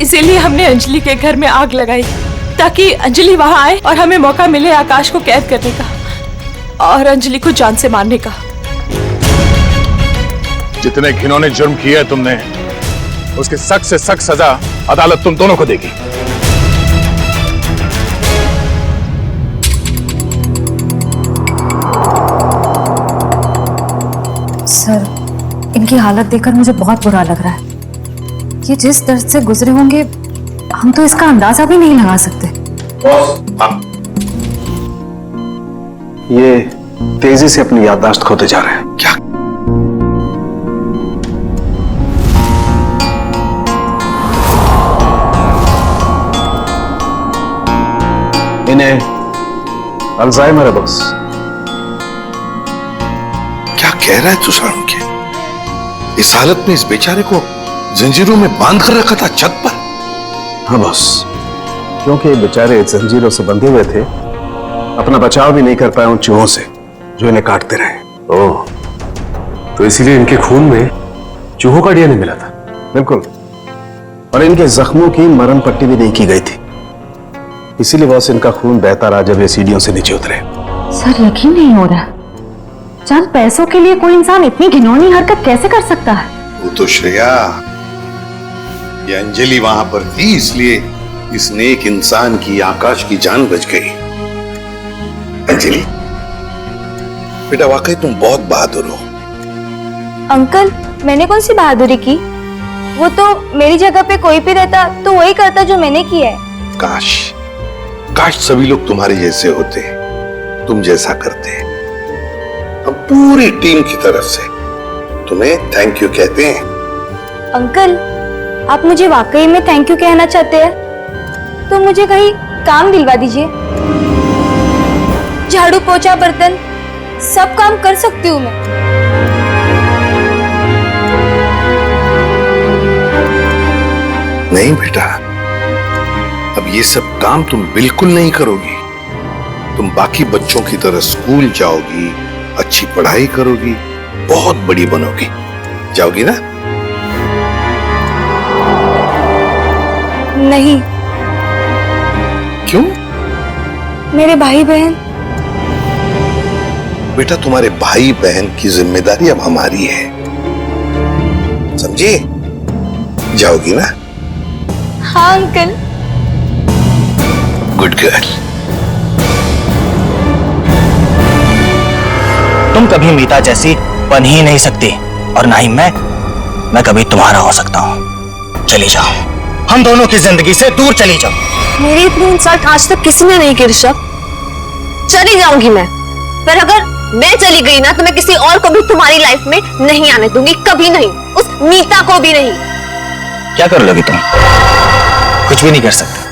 [SPEAKER 3] इसीलिए हमने अंजलि के घर में आग लगाई ताकि अंजलि वहां आए और हमें मौका मिले आकाश को कैद करने का और अंजलि को जान से मारने का।
[SPEAKER 7] जितने घिनौने जुर्म किए है तुमने, उसकी सख्त से सख्त सजा अदालत तुम दोनों को देगी।
[SPEAKER 1] सर, इनकी हालत देखकर मुझे बहुत बुरा लग रहा है।
[SPEAKER 4] ये जिस दर्द से गुजरे होंगे हम तो इसका अंदाजा भी नहीं लगा सकते।
[SPEAKER 6] ये तेजी से अपनी याददाश्त खोते जा रहे हैं।
[SPEAKER 9] क्या?
[SPEAKER 6] इन्हें अल्जाइमर है बॉस।
[SPEAKER 9] क्या कह रहा है तू सारुण के? इस हालत में इस बेचारे को जंजीरों में बांध कर रखा था छत पर?
[SPEAKER 6] हाँ बॉस, क्योंकि ये बेचारे जंजीरों से बंधे हुए थे, अपना बचाव भी नहीं कर पाए उन चूहों से जो इन्हें काटते रहे।
[SPEAKER 12] ओह, तो इसीलिए इनके खून में चूहों का डीएनए मिला था।
[SPEAKER 6] बिल्कुल, और इनके जख्मों की मरहम पट्टी भी नहीं की गई थी, इसीलिए बॉस इनका खून बहता रहा जब ये सीढ़ियों से नीचे उतरे।
[SPEAKER 4] सर यकीन नहीं हो रहा, चंद पैसों के लिए कोई इंसान इतनी घिनौनी हरकत कैसे कर सकता है?
[SPEAKER 9] वो तो श्रेया, ये अंजलि वहां पर थी, इसलिए इस नेक इंसान की आकाश की जान बच गई। अंजलि बेटा, वाकई तुम बहुत बहादुर हो।
[SPEAKER 4] अंकल, मैंने कौन सी बहादुरी की? वो तो मेरी जगह पे कोई भी रहता तो वही करता जो मैंने किया है।
[SPEAKER 9] काश काश सभी लोग तुम्हारे जैसे होते, तुम जैसा करते। हम पूरी टीम की तरफ से तुम्हें थैंक यू कहते हैं।
[SPEAKER 4] अंकल, आप मुझे वाकई में थैंक यू कहना चाहते हैं तो मुझे कहीं काम दिलवा दीजिए। झाड़ू पोछा बर्तन सब काम कर सकती हूँ मैं।
[SPEAKER 9] नहीं बेटा, अब ये सब काम तुम बिल्कुल नहीं करोगी। तुम बाकी बच्चों की तरह स्कूल जाओगी, अच्छी पढ़ाई करोगी, बहुत बड़ी बनोगी। जाओगी ना?
[SPEAKER 4] नहीं।
[SPEAKER 9] क्यों?
[SPEAKER 4] मेरे भाई बहन।
[SPEAKER 9] बेटा, तुम्हारे भाई बहन की जिम्मेदारी अब हमारी है, समझे? जाओगी ना?
[SPEAKER 4] हाँ अंकल।
[SPEAKER 9] Good girl.
[SPEAKER 15] तुम कभी मीता जैसी बन ही नहीं सकती, और ना ही मैं कभी तुम्हारा हो सकता हूं। चली जाओ, हम दोनों की जिंदगी से दूर चली जाओ।
[SPEAKER 5] मेरी इतनी इंसल्ट आज तक किसी ने नहीं की ऋषभ। चली जाऊंगी मैं, पर अगर मैं चली गई ना तो मैं किसी और को भी तुम्हारी लाइफ में नहीं आने दूंगी, कभी नहीं, उस मीता को भी नहीं।
[SPEAKER 15] क्या कर लोगी तुम? कुछ भी नहीं कर सकते।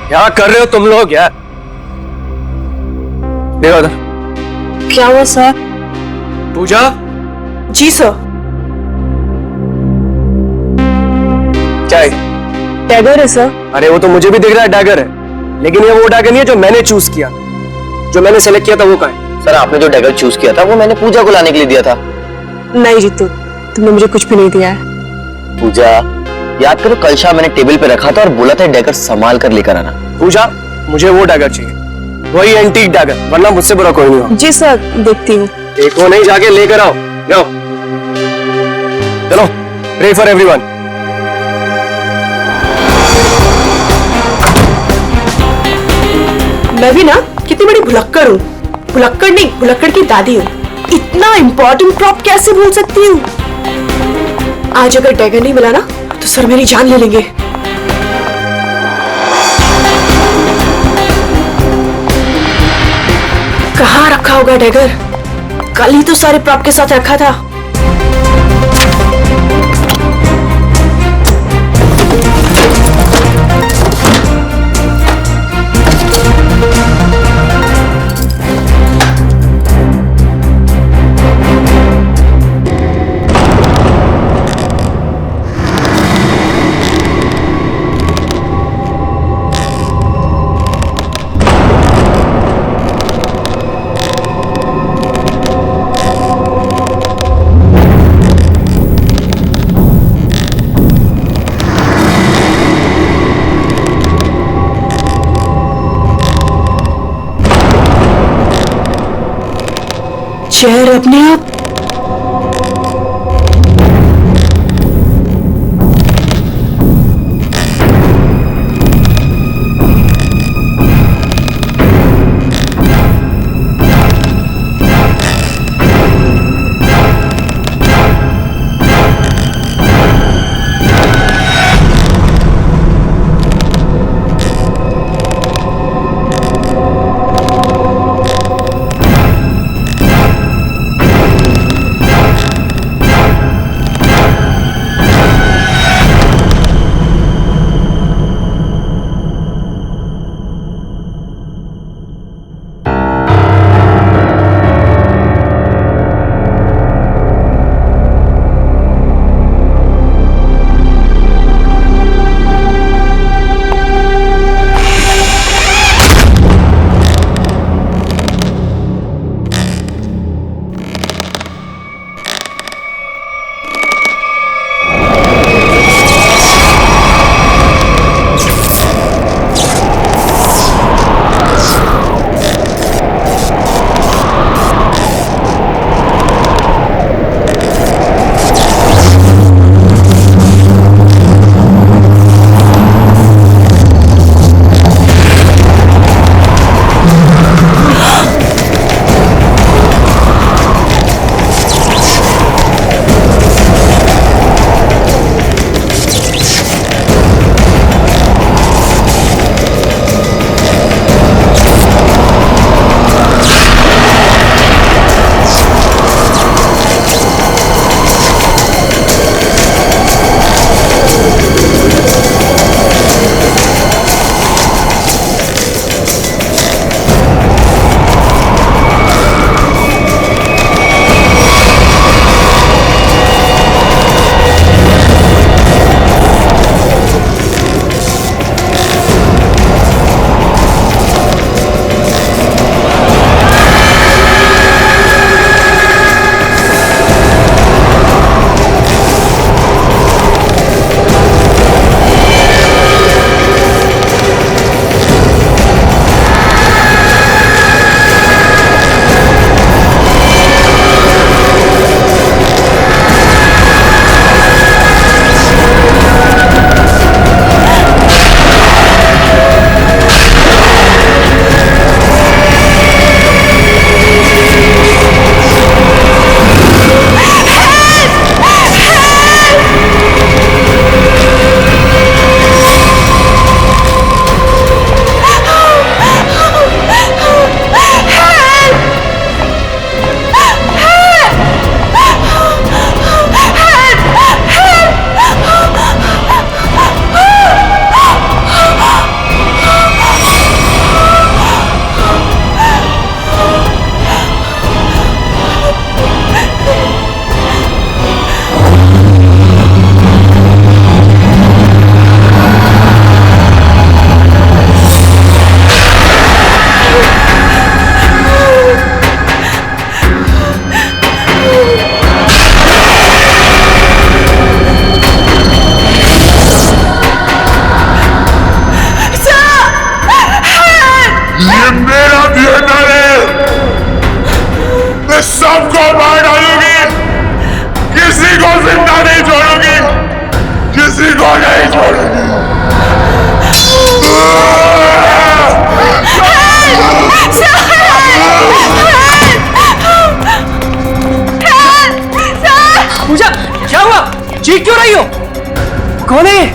[SPEAKER 12] क्या कर रहे हो तुम लोग यार? देखो उधर।
[SPEAKER 5] क्या हुआ सर?
[SPEAKER 12] पूजा।
[SPEAKER 1] जी सर।
[SPEAKER 12] क्या है?
[SPEAKER 1] डैगर है सर।
[SPEAKER 12] अरे वो तो मुझे भी दिख रहा है डैगर है, लेकिन ये वो डैगर नहीं है जो मैंने चूज किया। जो मैंने सेलेक्ट किया था वो कहाँ है?
[SPEAKER 15] सर, आपने जो डैगर चूज किया था वो मैंने पूजा को लाने के लिए दिया था।
[SPEAKER 1] नहीं जीतू, तुमने मुझे कुछ भी नहीं दिया है।
[SPEAKER 15] पूजा, याद करो कल शाम मैंने टेबल पे रखा था और बोला था डैगर संभाल कर लेकर आना।
[SPEAKER 12] पूजा, मुझे वो डैगर चाहिए, वही एंटीक डैगर, वरना मुझसे बुरा कोई नहीं हो।
[SPEAKER 1] जी सर, देखती हूँ।
[SPEAKER 12] एक को नहीं, जाके लेकर आओ। जाओ, चलो। Pray for everyone.
[SPEAKER 1] मैं भी ना कितनी बड़ी भुलक्कड़ हूँ। भुलक्कड़ नहीं, भुलक्कड़ की दादी हूँ। इतना इम्पोर्टेंट प्रॉप कैसे भूल सकती हूँ? आज अगर डैगर नहीं मिला ना तो सर मेरी जान ले लेंगे। कहाँ रखा होगा डैगर? कल ही तो सारे प्रॉप के साथ रखा था। चेहर अपने आप
[SPEAKER 7] किसी को नहीं छोड़ूंगी।
[SPEAKER 12] पूजा, क्या हुआ? चीख क्यों रही हो? कौन है ये?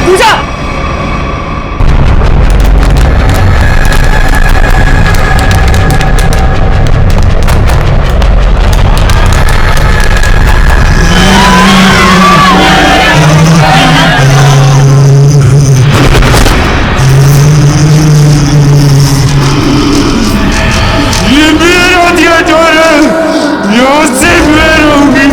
[SPEAKER 12] पूजा!
[SPEAKER 7] ये मेरा थिएटर है, यहाँ सिर्फ मैं रहूंगी।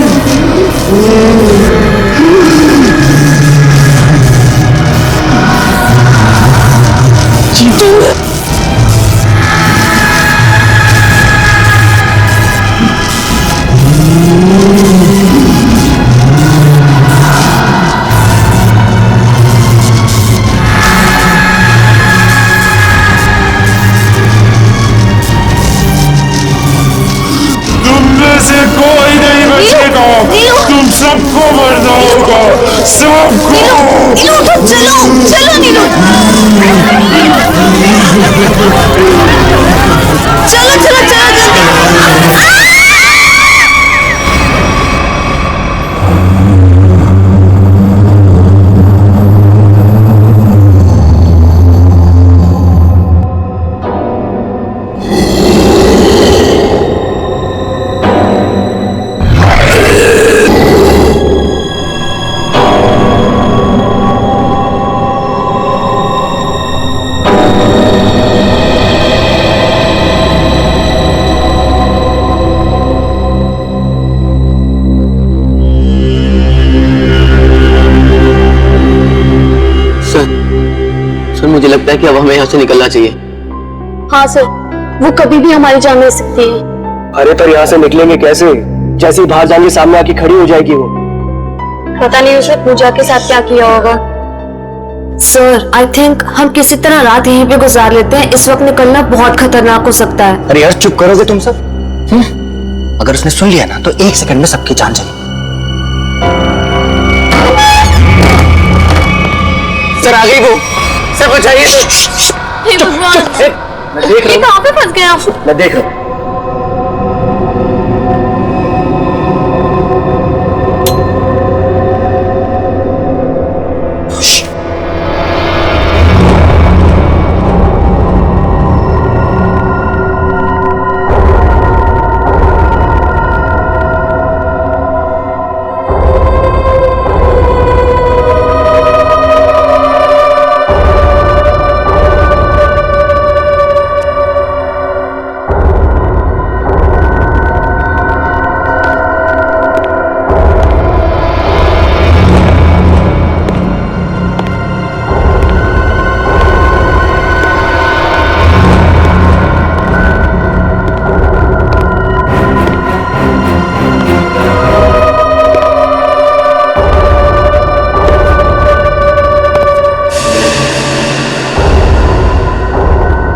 [SPEAKER 7] तुम में से कोई नहीं बचेगा, तुम सबको मरना होगा, सबको।
[SPEAKER 5] चलो चलो नीलू, चलो चलो चलो जल्दी।
[SPEAKER 16] सर मुझे लगता है कि अब हमें यहाँ से निकलना चाहिए।
[SPEAKER 5] हाँ सर, वो कभी भी हमारी जान ले सकती है।
[SPEAKER 12] अरे पर यहाँ से निकलेंगे कैसे? जैसे ही बाहर जाएंगे सामने आके खड़ी हो जाएगी वो।
[SPEAKER 5] पता नहीं उसने पूजा के साथ क्या किया होगा। सर, आई थिंक हम किसी तरह रात यहीं पे गुजार लेते हैं। इस वक्त निकलना बहुत खतरनाक हो सकता है।
[SPEAKER 15] अरे यार चुप करोगे तुम सब? अगर उसने सुन लिया ना तो 1 सेकंड में सबकी जान चली।
[SPEAKER 12] सर आ गई वो, सर बचाइए।
[SPEAKER 5] हे भगवान,
[SPEAKER 12] मैं देख रहा हूँ।
[SPEAKER 5] कहाँ पे फंस गए आप?
[SPEAKER 12] मैं देख रहा हूँ।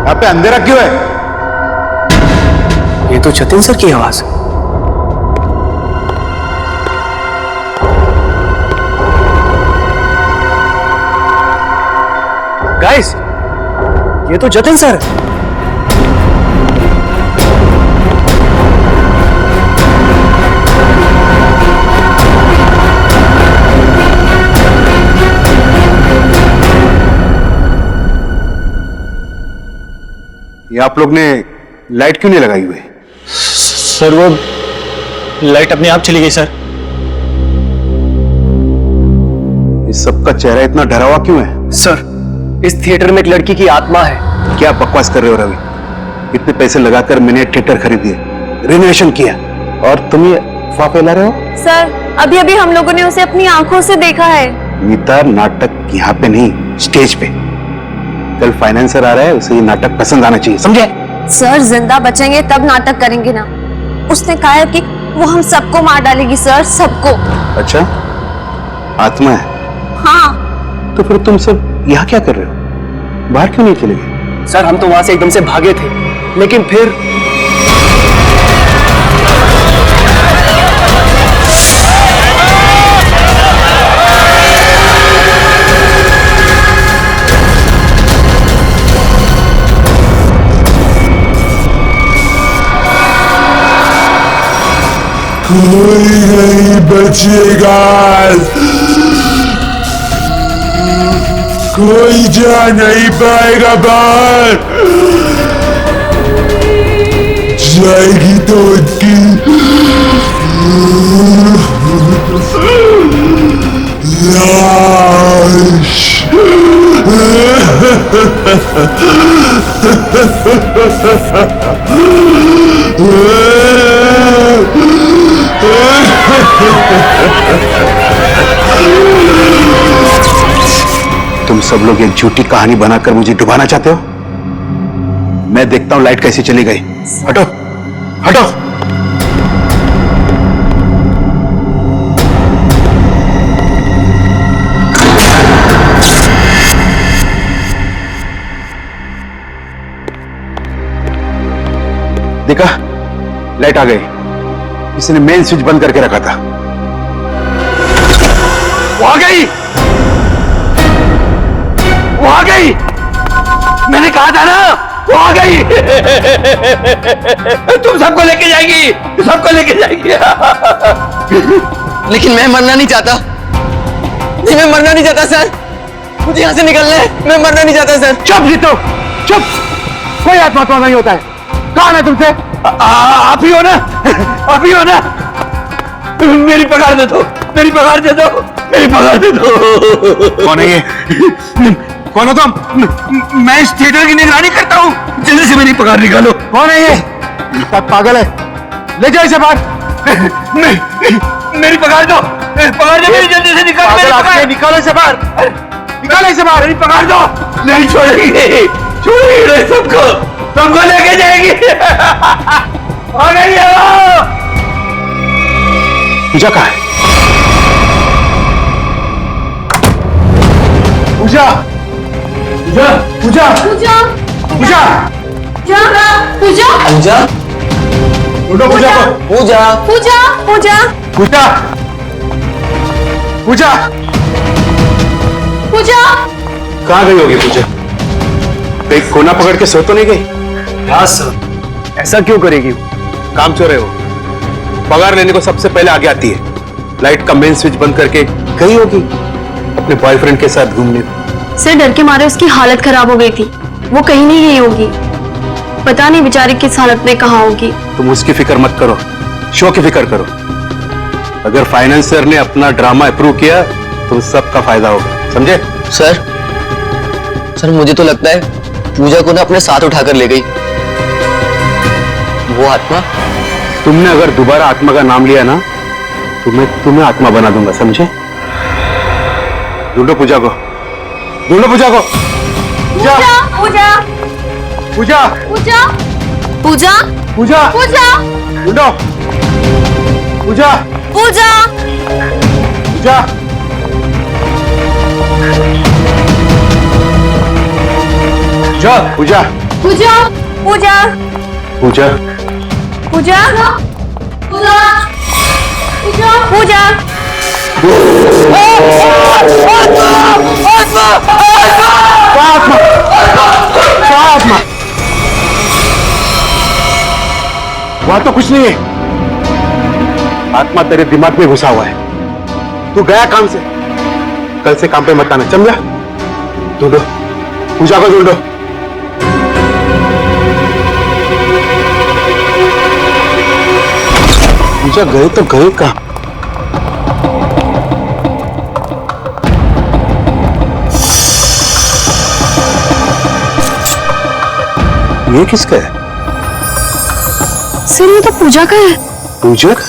[SPEAKER 6] यहाँ पे अंधेरा क्यों है?
[SPEAKER 12] ये तो जतिन सर की आवाज है। गाइस, ये तो जतिन सर है।
[SPEAKER 6] ये आप लोग ने लाइट क्यों नहीं लगाई हुई?
[SPEAKER 15] सर वो लाइट अपने आप चली गई सर।
[SPEAKER 6] इस सबका चेहरा इतना डरा हुआ क्यों है?
[SPEAKER 12] सर, इस थिएटर में एक लड़की की आत्मा है।
[SPEAKER 6] क्या बकवास कर रहे हो रवि? इतने पैसे लगाकर मैंने थिएटर खरीद दिए, रिनोवेशन किया, और तुम ये अफवाह फैला रहे हो?
[SPEAKER 5] सर, अभी अभी हम लोगों ने उसे अपनी आंखों से देखा है।
[SPEAKER 6] नीता, नाटक यहाँ पे नहीं, स्टेज पे। कल फाइनेंसर आ रहा है, उसे ये नाटक पसंद आना चाहिए, समझे?
[SPEAKER 5] सर, जिंदा बचेंगे तब नाटक करेंगे ना। उसने कहा है कि वो हम सबको मार डालेगी सर, सबको।
[SPEAKER 6] अच्छा, आत्मा है?
[SPEAKER 5] हाँ।
[SPEAKER 6] तो फिर तुम सब यहाँ क्या कर रहे हो? बाहर क्यों नहीं चले गए?
[SPEAKER 12] सर, हम तो वहां से एकदम से भागे थे।
[SPEAKER 6] लेकिन फिर
[SPEAKER 7] कोई नहीं बचेगा, कोई जा नहीं पाएगा बाहर। जाएगी तो उनकी लाश।
[SPEAKER 6] तुम सब लोग एक झूठी कहानी बनाकर मुझे डुबाना चाहते हो। मैं देखता हूं लाइट कैसे चली गई। हटो हटो। देखा, लाइट आ गई। इसने मेन स्विच बंद करके रखा था।
[SPEAKER 2] वो आ गई, वो आ गई। मैंने कहा था ना, वो आ गई। तुम सबको लेके जाएगी, सबको लेके जाएगी।
[SPEAKER 16] लेकिन मैं मरना नहीं चाहता। नहीं, मैं मरना नहीं चाहता सर। मुझे यहाँ से निकलना है। मैं मरना नहीं चाहता सर।
[SPEAKER 6] चुप जीतो, चुप। कोई आत्मा नहीं होता है। कहा मैं तुमसे?
[SPEAKER 2] आप ही हो ना, आप ही हो ना। मेरी पगार दे दो, मेरी पगार दे दो, मेरी पगार दे दो।
[SPEAKER 6] कौन है ये? कौन हो तुम?
[SPEAKER 2] मैं इस थिएटर की निगरानी करता हूँ। जल्दी से मेरी पगार निकालो।
[SPEAKER 6] कौन है ये? पागल है, ले जाओ इसे बाहर।
[SPEAKER 2] मेरी पगार दो, पगार दो मेरी, जल्दी से निकालो मेरी पगार।
[SPEAKER 6] निकालो इसे बाहर, निकालो इसे बाहर।
[SPEAKER 2] मेरी पगार दो। नहीं छोड़ेगी, छोड़ेगी नहीं सबको, सबको लेके जाएगी। आ गई है वो।
[SPEAKER 6] पूजा कहाँ है? पूजा, पूजा, पूजा,
[SPEAKER 4] पूजा,
[SPEAKER 6] पूजा,
[SPEAKER 4] पूजा,
[SPEAKER 16] पूजा,
[SPEAKER 6] ढूंढो पूजा को।
[SPEAKER 16] पूजा,
[SPEAKER 4] पूजा, पूजा,
[SPEAKER 6] पूजा, पूजा,
[SPEAKER 4] पूजा।
[SPEAKER 6] कहाँ गई होगी पूजा? एक कोना पकड़ के सो तो नहीं गई?
[SPEAKER 2] हाँ सर।
[SPEAKER 6] ऐसा क्यों करेगी? काम चोर है वो। पगार लेने को सबसे पहले आगे आती है। लाइट का मेन स्विच बंद करके गई होगी अपने बॉयफ्रेंड के साथ घूमने।
[SPEAKER 4] सर, डर के मारे उसकी हालत खराब हो गई थी। वो कहीं नहीं गई होगी। पता नहीं बेचारी किस हालत में कहाँ होगी।
[SPEAKER 6] तुम उसकी फिक्र मत करो, शो की फिक्र करो। अगर फाइनेंसर ने अपना ड्रामा अप्रूव किया तो सबका फायदा होगा, समझे?
[SPEAKER 16] सर मुझे तो लगता है पूजा को ना अपने साथ उठाकर ले गई वो आत्मा।
[SPEAKER 6] तुमने अगर दोबारा आत्मा का नाम लिया ना तो मैं तुम्हें आत्मा बना दूंगा, समझे? ढूंढो पूजा को, ढूंढो पूजा को।
[SPEAKER 4] पूजा, पूजा,
[SPEAKER 6] पूजा,
[SPEAKER 4] पूजा,
[SPEAKER 5] पूजा,
[SPEAKER 6] पूजा,
[SPEAKER 4] पूजा,
[SPEAKER 6] ढूंढो पूजा,
[SPEAKER 5] पूजा,
[SPEAKER 6] पूजा। पूजा,
[SPEAKER 4] पूजा, पूजा,
[SPEAKER 6] पूजा,
[SPEAKER 4] पूजा, पूजा, पूजा, पूजा।
[SPEAKER 6] आत्मा, वहां तो कुछ नहीं है। आत्मा तेरे दिमाग में घुसा हुआ है। तू गया काम से, कल से काम पे मत आना, समझा? ढूंढो पूजा को, ढूंढो। पूजा गए तो गए कहां? ये किसका है?
[SPEAKER 4] सर, ये तो पूजा का है।
[SPEAKER 6] पूजा का?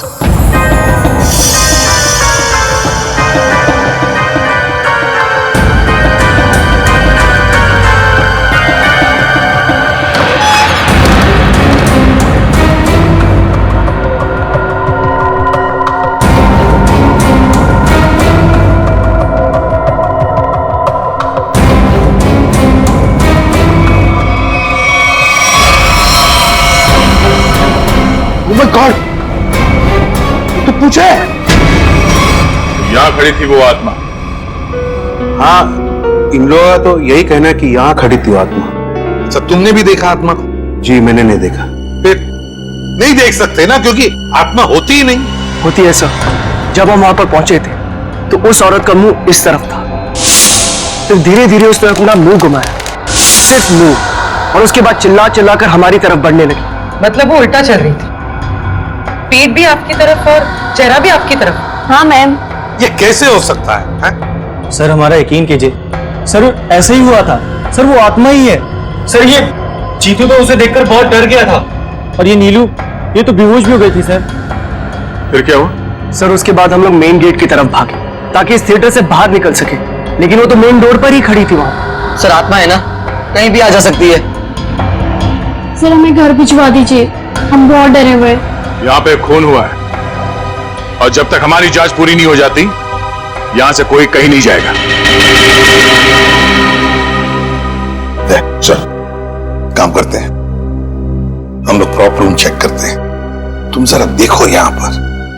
[SPEAKER 6] माय गॉड, तो पूछे।
[SPEAKER 7] यहां खड़ी थी वो आत्मा?
[SPEAKER 6] हाँ, इन लोगों का तो यही कहना है कि यहां खड़ी थी वो आत्मा।
[SPEAKER 9] सर तुमने भी देखा आत्मा को?
[SPEAKER 6] जी मैंने नहीं देखा।
[SPEAKER 9] फिर नहीं देख सकते ना, क्योंकि आत्मा होती ही नहीं।
[SPEAKER 16] होती है सर। जब हम वहां पर पहुंचे थे तो उस औरत का मुंह इस तरफ था, फिर धीरे धीरे उसने अपना मुंह घुमाया, सिर्फ मुंह, और उसके बाद चिल्ला चिल्ला कर हमारी तरफ बढ़ने लगी।
[SPEAKER 11] मतलब वो उल्टा चल रही थी, पेट भी आपकी तरफ और चेहरा भी आपकी तरफ।
[SPEAKER 5] हाँ मैम।
[SPEAKER 9] ये कैसे हो सकता है?
[SPEAKER 15] सर हमारा यकीन कीजिए, सर ऐसे ही हुआ था। सर वो आत्मा ही है।
[SPEAKER 12] सर ये जीतू तो उसे देखकर बहुत डर गया था।
[SPEAKER 15] और ये नीलू, ये तो बेहोश भी हो गई थी सर।
[SPEAKER 7] फिर क्या हुआ?
[SPEAKER 16] सर उसके बाद हम लोग मेन गेट की तरफ भागे ताकि इस थिएटर से बाहर निकल सके, लेकिन वो तो मेन डोर पर ही खड़ी थी वहां।
[SPEAKER 15] सर आत्मा है ना, कहीं भी आ जा सकती है।
[SPEAKER 4] सर हमें घर भिजवा दीजिए, हम बहुत डरे हुए हैं।
[SPEAKER 7] यहाँ पे खून हुआ है और जब तक हमारी जांच पूरी नहीं हो जाती यहां से कोई कहीं नहीं जाएगा।
[SPEAKER 9] चल काम करते हैं, हम लोग प्रॉपर रूम चेक करते हैं। तुम जरा देखो यहाँ पर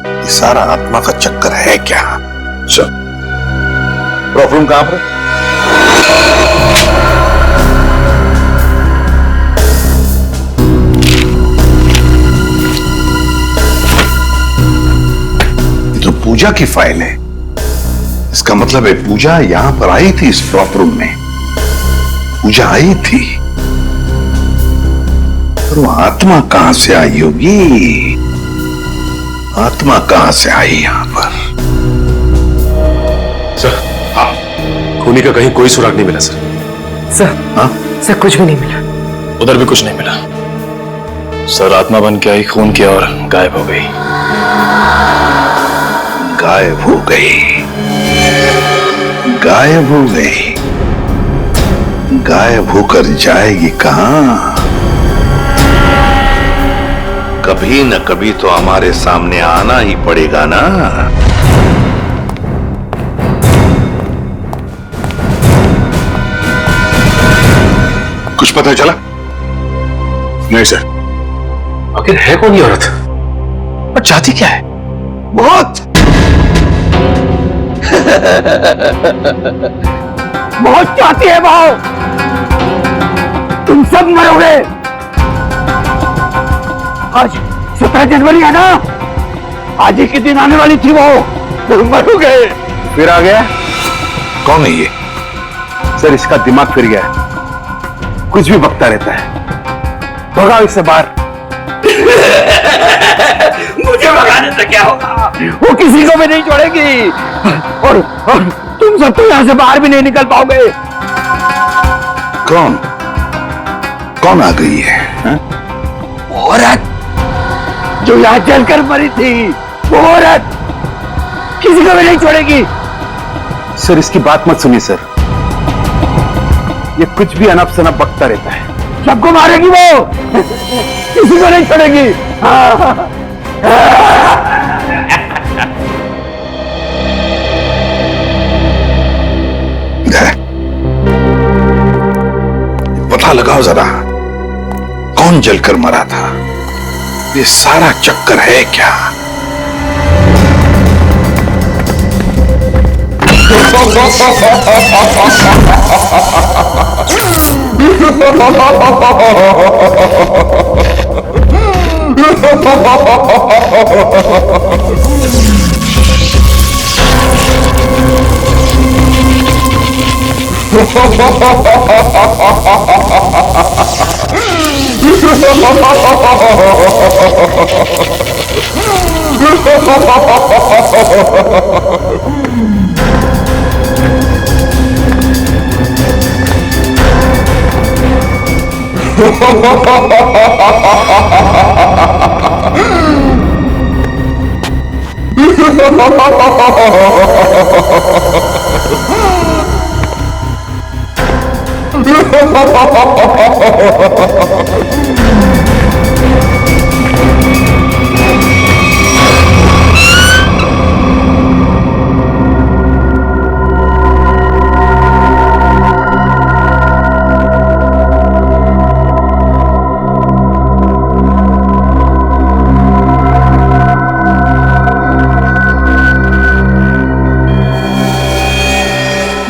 [SPEAKER 9] ये सारा आत्मा का चक्कर है क्या। चल प्रॉपर रूम कहां पर? ये तो पूजा की फाइल है। इसका मतलब है पूजा यहां पर आई थी, इस प्रॉपर रूम में पूजा आई थी। पर वो आत्मा कहां से आई होगी? आत्मा कहां से आई यहां पर?
[SPEAKER 2] सर हाँ, खूनी का कहीं कोई सुराग नहीं मिला सर।
[SPEAKER 16] सर
[SPEAKER 9] हाँ
[SPEAKER 16] सर कुछ भी नहीं मिला।
[SPEAKER 15] उधर भी कुछ नहीं मिला सर। आत्मा बन के आई खून की और गायब हो गई।
[SPEAKER 9] गायब हो गई, गायब हो गई। गायब होकर जाएगी कहां? कभी न कभी तो हमारे सामने आना ही पड़ेगा ना। कुछ पता चला? नहीं सर।
[SPEAKER 2] आखिर है कौन ये औरत और चाहती क्या है?
[SPEAKER 9] बहुत
[SPEAKER 16] बहुत चाहती है वो। तुम सब मरोगे। आज 17 जनवरी है ना, आज ही के दिन आने वाली थी वो। तुम मरोगे।
[SPEAKER 6] फिर आ गया।
[SPEAKER 9] कौन है ये?
[SPEAKER 6] सर इसका दिमाग फिर गया है, कुछ भी बकता रहता है। भगाओ इससे बाहर।
[SPEAKER 16] मुझे भगाने से क्या होगा? वो किसी को भी नहीं छोड़ेगी और तुम सब तो यहां से बाहर भी नहीं निकल पाओगे।
[SPEAKER 9] कौन कौन आ गई है?
[SPEAKER 16] औरत जो यहां जलकर मरी थी, वो औरत किसी को भी नहीं छोड़ेगी।
[SPEAKER 6] सर इसकी बात मत सुनिए सर, ये कुछ भी अनप शनप बकता रहता है।
[SPEAKER 16] सबको मारेगी वो, किसी को नहीं छोड़ेगी।
[SPEAKER 9] पता लगाओ जरा कौन जलकर मरा था। ये सारा चक्कर है क्या?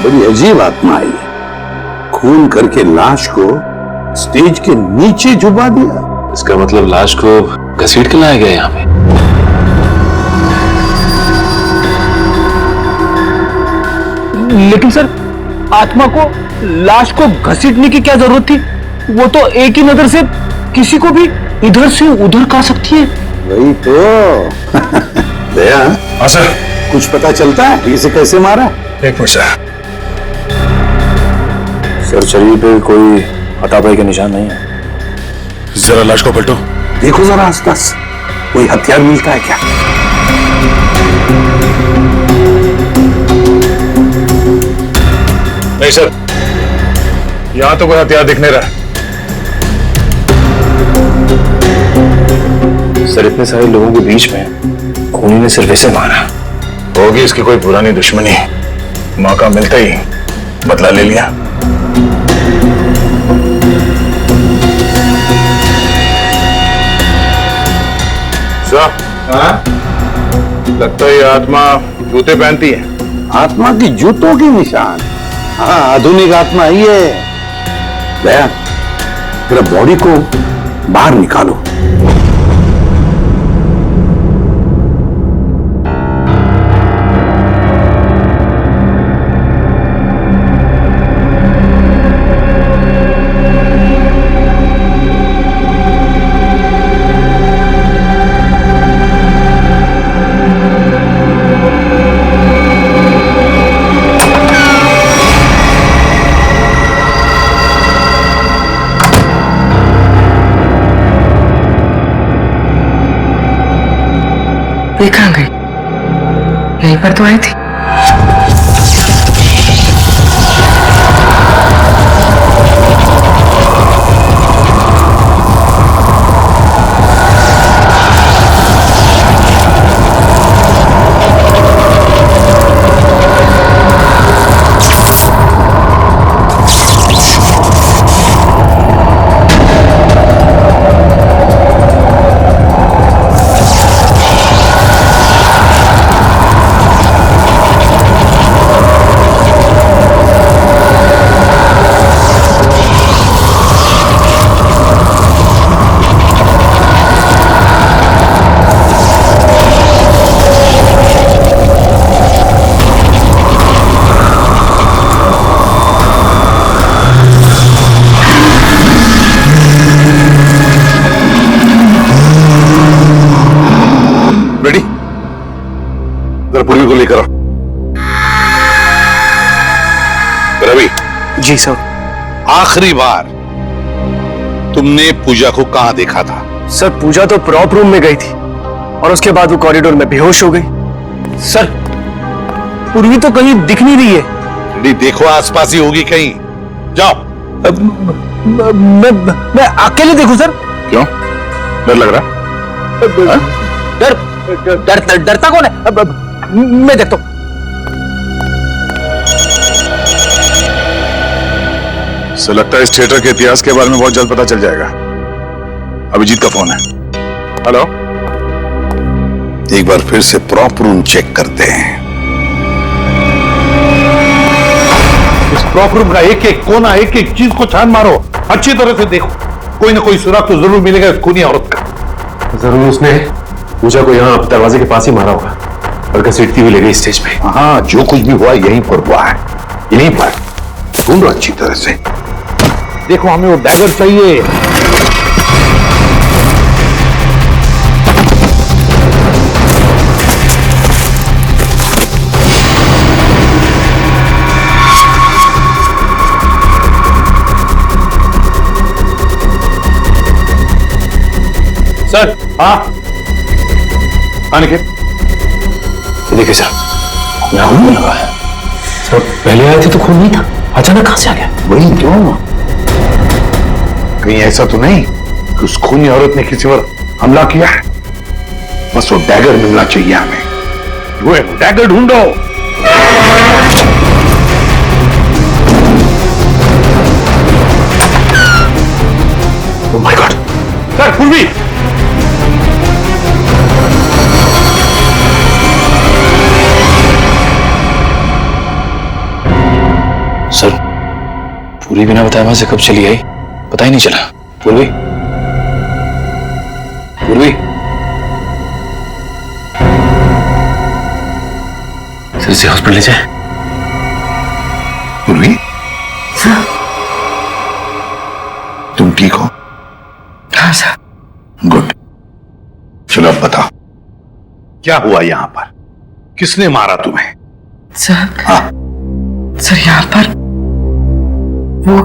[SPEAKER 9] बड़ी अजीब आत्मा आई है। खून करके लाश को स्टेज के नीचे छुपा दिया।
[SPEAKER 17] इसका मतलब लाश को घसीट के लाया गया यहाँ पे।
[SPEAKER 16] लेकिन सर, आत्मा को लाश को घसीटने की क्या जरूरत थी? वो तो एक ही नजर से किसी को भी इधर से उधर कर सकती है।
[SPEAKER 9] वही तो। दया,
[SPEAKER 7] हाँ सर,
[SPEAKER 9] कुछ पता चलता है इसे कैसे मारा?
[SPEAKER 7] एक मिनट
[SPEAKER 15] सर, शरीर पे कोई हथापाई के निशान नहीं है।
[SPEAKER 7] जरा लाश को पलटो।
[SPEAKER 9] देखो जरा आसपास कोई हथियार मिलता है क्या?
[SPEAKER 7] नहीं सर, यहां तो कोई हथियार दिख नहीं रहा।
[SPEAKER 15] सर, इतने सारे लोगों के बीच में खूनी ने सिर्फ इसे मारा।
[SPEAKER 7] होगी इसकी कोई पुरानी दुश्मनी। मौका मिलते ही बदला ले लिया। लगता है ये आत्मा जूते पहनती है।
[SPEAKER 9] आत्मा की जूतों की निशान? हाँ, आधुनिक आत्मा ही है। दया, तेरा बॉडी को बाहर निकालो।
[SPEAKER 11] ये कहाँ गई? यहीं पर तो आई थी।
[SPEAKER 9] पूर्वी को लेकर रवि।
[SPEAKER 16] जी सर।
[SPEAKER 9] आखिरी बार तुमने पूजा को कहां देखा था?
[SPEAKER 16] सर, पूजा तो प्रॉप रूम में गई थी और उसके बाद वो कॉरिडोर में बेहोश हो गई। सर, पूर्वी तो कहीं दिख नहीं रही है।
[SPEAKER 9] देखो आसपास ही होगी कहीं। जाओ।
[SPEAKER 16] मैं अकेले देखूं सर?
[SPEAKER 9] क्यों, डर लग रहा?
[SPEAKER 16] डरता कौन है? मैं देखता हूं।
[SPEAKER 7] सो लगता है इस थिएटर के इतिहास के बारे में बहुत जल्द पता चल जाएगा। अभिजीत का फोन है। हेलो।
[SPEAKER 9] एक बार फिर से प्रॉप रूम चेक करते हैं।
[SPEAKER 7] इस प्रॉप रूम का एक एक कोना, एक एक चीज को छान मारो, अच्छी तरह से देखो। कोई ना कोई सुराग तो जरूर मिलेगा इस खूनी औरत का।
[SPEAKER 17] जरूर उसने पूजा को यहाँ दरवाजे के पास ही मारा होगा और घसीटती हुई ले गई स्टेज पे।
[SPEAKER 9] हाँ, जो कुछ भी हुआ यहीं पर हुआ है। यहीं पर ढूंढो अच्छी तरह से।
[SPEAKER 7] देखो, हमें वो डैगर चाहिए।
[SPEAKER 17] सर।
[SPEAKER 7] हाँ, आने के
[SPEAKER 17] देखिए सर, यहाँ खून लगा है। सर, पहले आए थे तो खून नहीं था, अचानक कहां से आ गया?
[SPEAKER 9] वही क्यों? कहीं ऐसा तो नहीं कि उस खूनी औरत ने किसी पर हमला किया है? बस वो डैगर मिलना चाहिए हमें। वो डैगर ढूंढो।
[SPEAKER 17] Oh my God.
[SPEAKER 7] सर, पूर्वी।
[SPEAKER 17] पूरी बिना बताए वहां से कब चली आई पता ही नहीं चला। पूर्वी, पूर्वी, सर इसे हॉस्पिटल ले जाए।
[SPEAKER 9] पूर्वी, तुम ठीक हो?
[SPEAKER 11] हाँ सर।
[SPEAKER 9] गुड। चलो अब बताओ क्या हुआ यहां पर, किसने मारा तुम्हें?
[SPEAKER 11] सर,
[SPEAKER 9] हाँ
[SPEAKER 11] सर यहाँ पर वो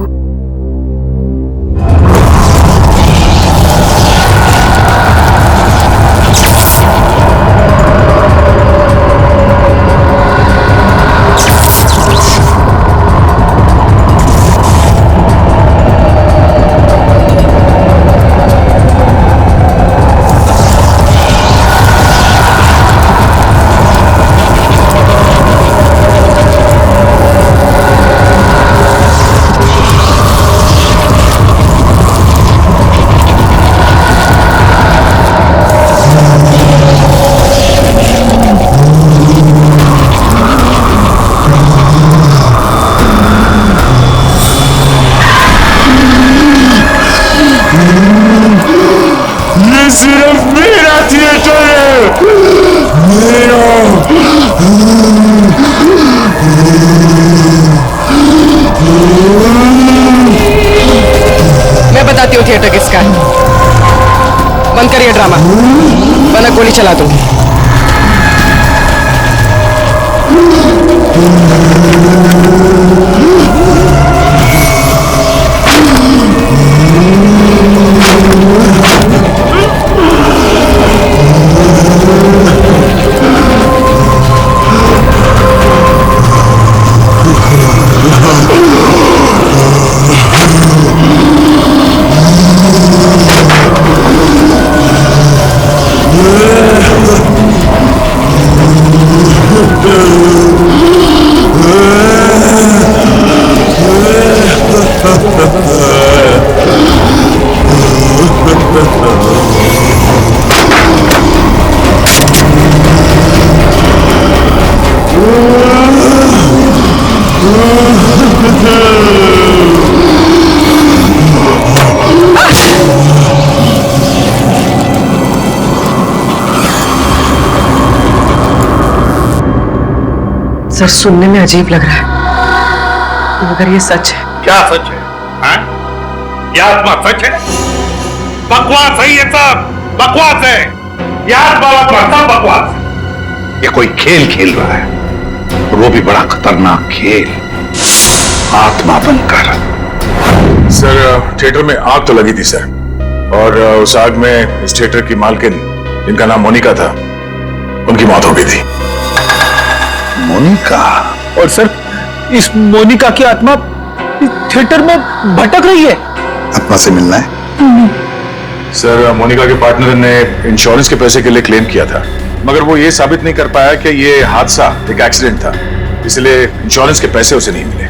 [SPEAKER 8] सिर्फ मेरा थिएटर है, मेरा।
[SPEAKER 11] मैं बताती हूँ थिएटर किसका है। बंद करिए ड्रामा, वरना गोली चला दूंगी। सर सुनने में अजीब लग रहा है, मगर ये सच है।
[SPEAKER 7] क्या सच है? हाँ? ये आत्मा सच है? बकवास है ये सब, बकवास है। ये आत्मा सब बकवास है। ये कोई खेल खेल रहा है और वो भी बड़ा खतरनाक खेल, आत्मा बनकर। सर थिएटर में आग तो लगी थी सर, और उस आग में इस थिएटर की मालकिन जिनका नाम मोनिका था उनकी मौत हो गई थी।
[SPEAKER 9] मोनिका?
[SPEAKER 16] और सर इस मोनिका की आत्मा थिएटर में भटक रही है।
[SPEAKER 9] आत्मा से मिलना है?
[SPEAKER 7] सर मोनिका के पार्टनर ने इंश्योरेंस के पैसे के लिए क्लेम किया था, मगर वो ये साबित नहीं कर पाया कि ये हादसा एक एक्सीडेंट था, इसलिए इंश्योरेंस के पैसे उसे नहीं मिले।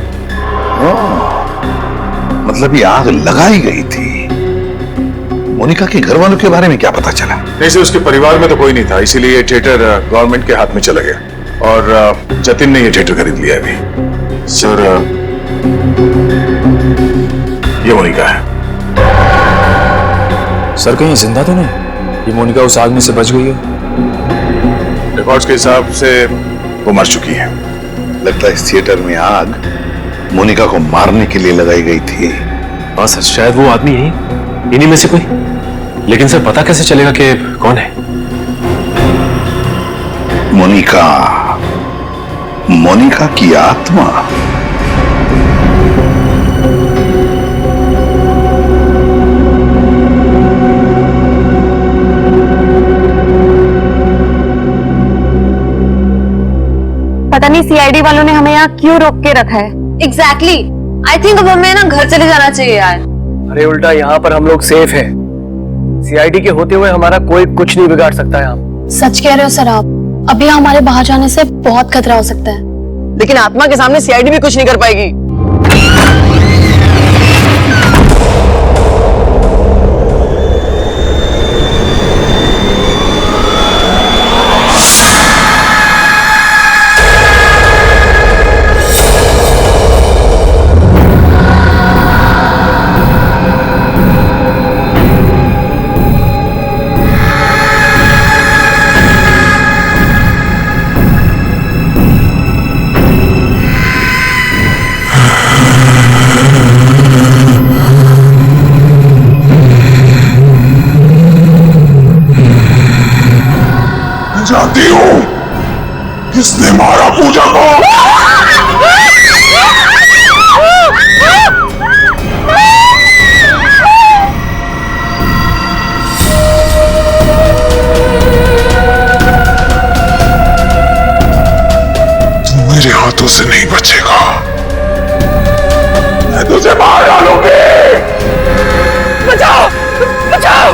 [SPEAKER 9] मतलब ये आग लगाई गई थी। मोनिका के घर वालों के बारे में क्या पता चला?
[SPEAKER 7] नहीं सर, उसके परिवार में तो कोई नहीं था, इसीलिए ये थिएटर गवर्नमेंट के हाथ में चला गया और जतिन ने ये थिएटर खरीद लिया अभी। सर ये मोनिका है।
[SPEAKER 17] सर कहीं जिंदा तो नहीं? ये मोनिका उस आग में से बच गई है?
[SPEAKER 7] रिकॉर्ड्स के हिसाब से वो मर चुकी है।
[SPEAKER 9] लगता है इस थिएटर में आग मोनिका को मारने के लिए लगाई गई थी।
[SPEAKER 17] हाँ सर, शायद वो आदमी यही, इन्हीं में से कोई। लेकिन सर पता कैसे चलेगा कि कौन है?
[SPEAKER 9] मोनिका, मोनिका की आत्मा।
[SPEAKER 5] पता नहीं सीआईडी वालों ने हमें यहाँ क्यों रोक के रखा है। एग्जैक्टली, आई थिंक अब हमें ना घर चले जाना चाहिए यार।
[SPEAKER 16] अरे उल्टा यहाँ पर हम लोग सेफ हैं। सीआईडी के होते हुए हमारा कोई कुछ नहीं बिगाड़ सकता है। हम
[SPEAKER 18] सच कह रहे हो सर आप, अभी हमारे बाहर जाने से बहुत खतरा हो सकता है।
[SPEAKER 11] लेकिन आत्मा के सामने सीआईडी भी कुछ नहीं कर पाएगी।
[SPEAKER 9] जानती हो किसने मारा पूजा को? तू मेरे हाथों से नहीं बचेगा, मैं तुझे मार डालूंगी।
[SPEAKER 16] बचाओ बचाओ।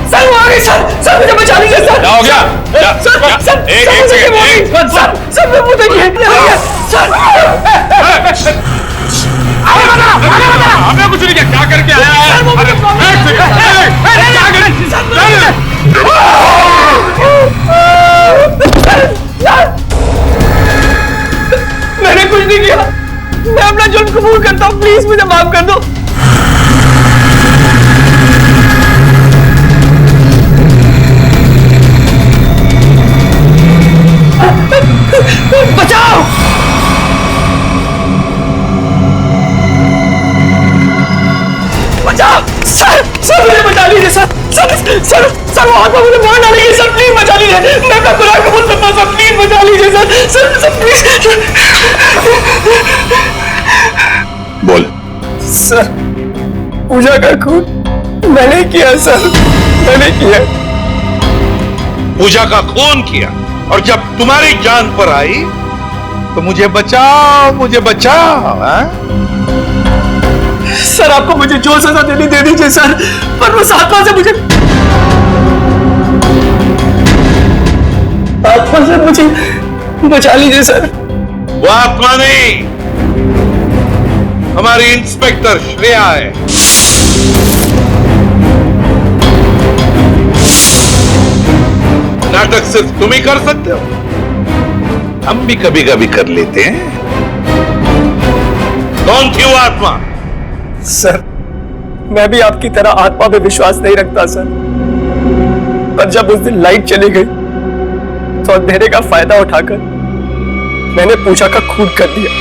[SPEAKER 16] सर वो आ गई सर मुझे बचा लीजिए सर।
[SPEAKER 7] क्या हो गया?
[SPEAKER 16] सर वो देखिए सर।
[SPEAKER 7] हमें कुछ नहीं किया, क्या करके आया है?
[SPEAKER 16] मैंने कुछ नहीं किया, मैं अपना जुर्म कबूल करता हूँ, प्लीज मुझे माफ कर दो। बचाओ। बचाओ सर मुझे बचा लीजिए सर वो आत्मा मुझे मार डालेगी सर, प्लीज बचा लीजिए, मैं अपना गुनाह कबूल करता हूं सर, प्लीज बचा लीजिए सर प्लीज।
[SPEAKER 7] बोल।
[SPEAKER 16] सर पूजा का खून मैंने किया सर, मैंने किया।
[SPEAKER 9] पूजा का खून किया और जब तुम्हारी जान पर आई तो मुझे बचाओ हाँ?
[SPEAKER 16] सर आपको मुझे जो सजा देनी दे दीजिए सर, पर उस आत्मा से मुझे बचा लीजिए सर।
[SPEAKER 9] वो आत्मा नहीं, हमारी इंस्पेक्टर श्रेया है। नाटक सिर्फ तुम ही कर सकते हो, हम भी कभी कभी कर लेते हैं। कौन थी वो आत्मा?
[SPEAKER 16] सर मैं भी आपकी तरह आत्मा पे विश्वास नहीं रखता सर, पर जब उस दिन लाइट चली गई तो अंधेरे का फायदा उठाकर मैंने पूजा का खून कर दिया।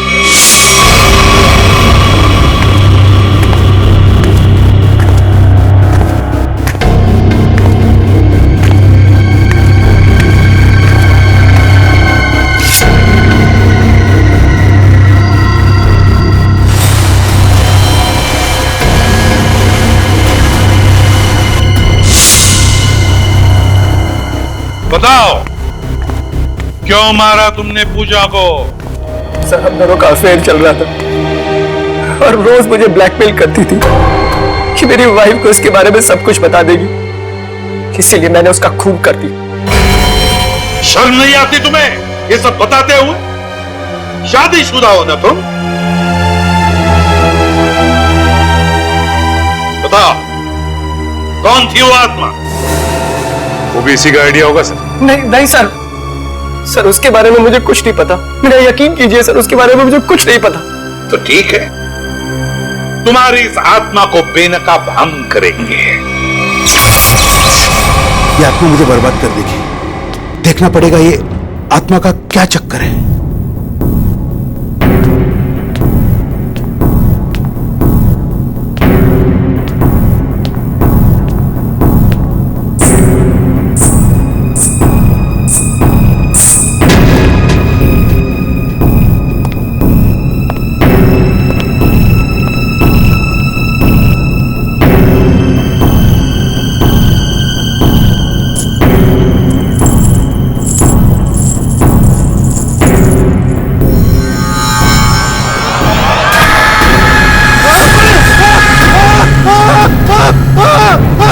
[SPEAKER 9] बताओ क्यों मारा तुमने पूजा को?
[SPEAKER 16] सर हम दोनों का अफेयर चल रहा था और रोज मुझे ब्लैकमेल करती थी कि मेरी वाइफ को इसके बारे में सब कुछ बता देगी, इसीलिए मैंने उसका खून कर दिया।
[SPEAKER 9] शर्म नहीं आती तुम्हें ये सब बताते हुए? शादीशुदा हो ना तुम? बताओ कौन थी वो आत्मा?
[SPEAKER 7] वो भी इसी का आइडिया होगा सर।
[SPEAKER 16] नहीं सर उसके बारे में मुझे कुछ नहीं पता, मेरा यकीन कीजिए सर, उसके बारे में मुझे कुछ नहीं पता।
[SPEAKER 9] तो ठीक है, तुम्हारी इस आत्मा को बेनकाब हम करेंगे।
[SPEAKER 6] ये आत्मा मुझे बर्बाद कर देगी, देखना पड़ेगा ये आत्मा का क्या चक्कर है।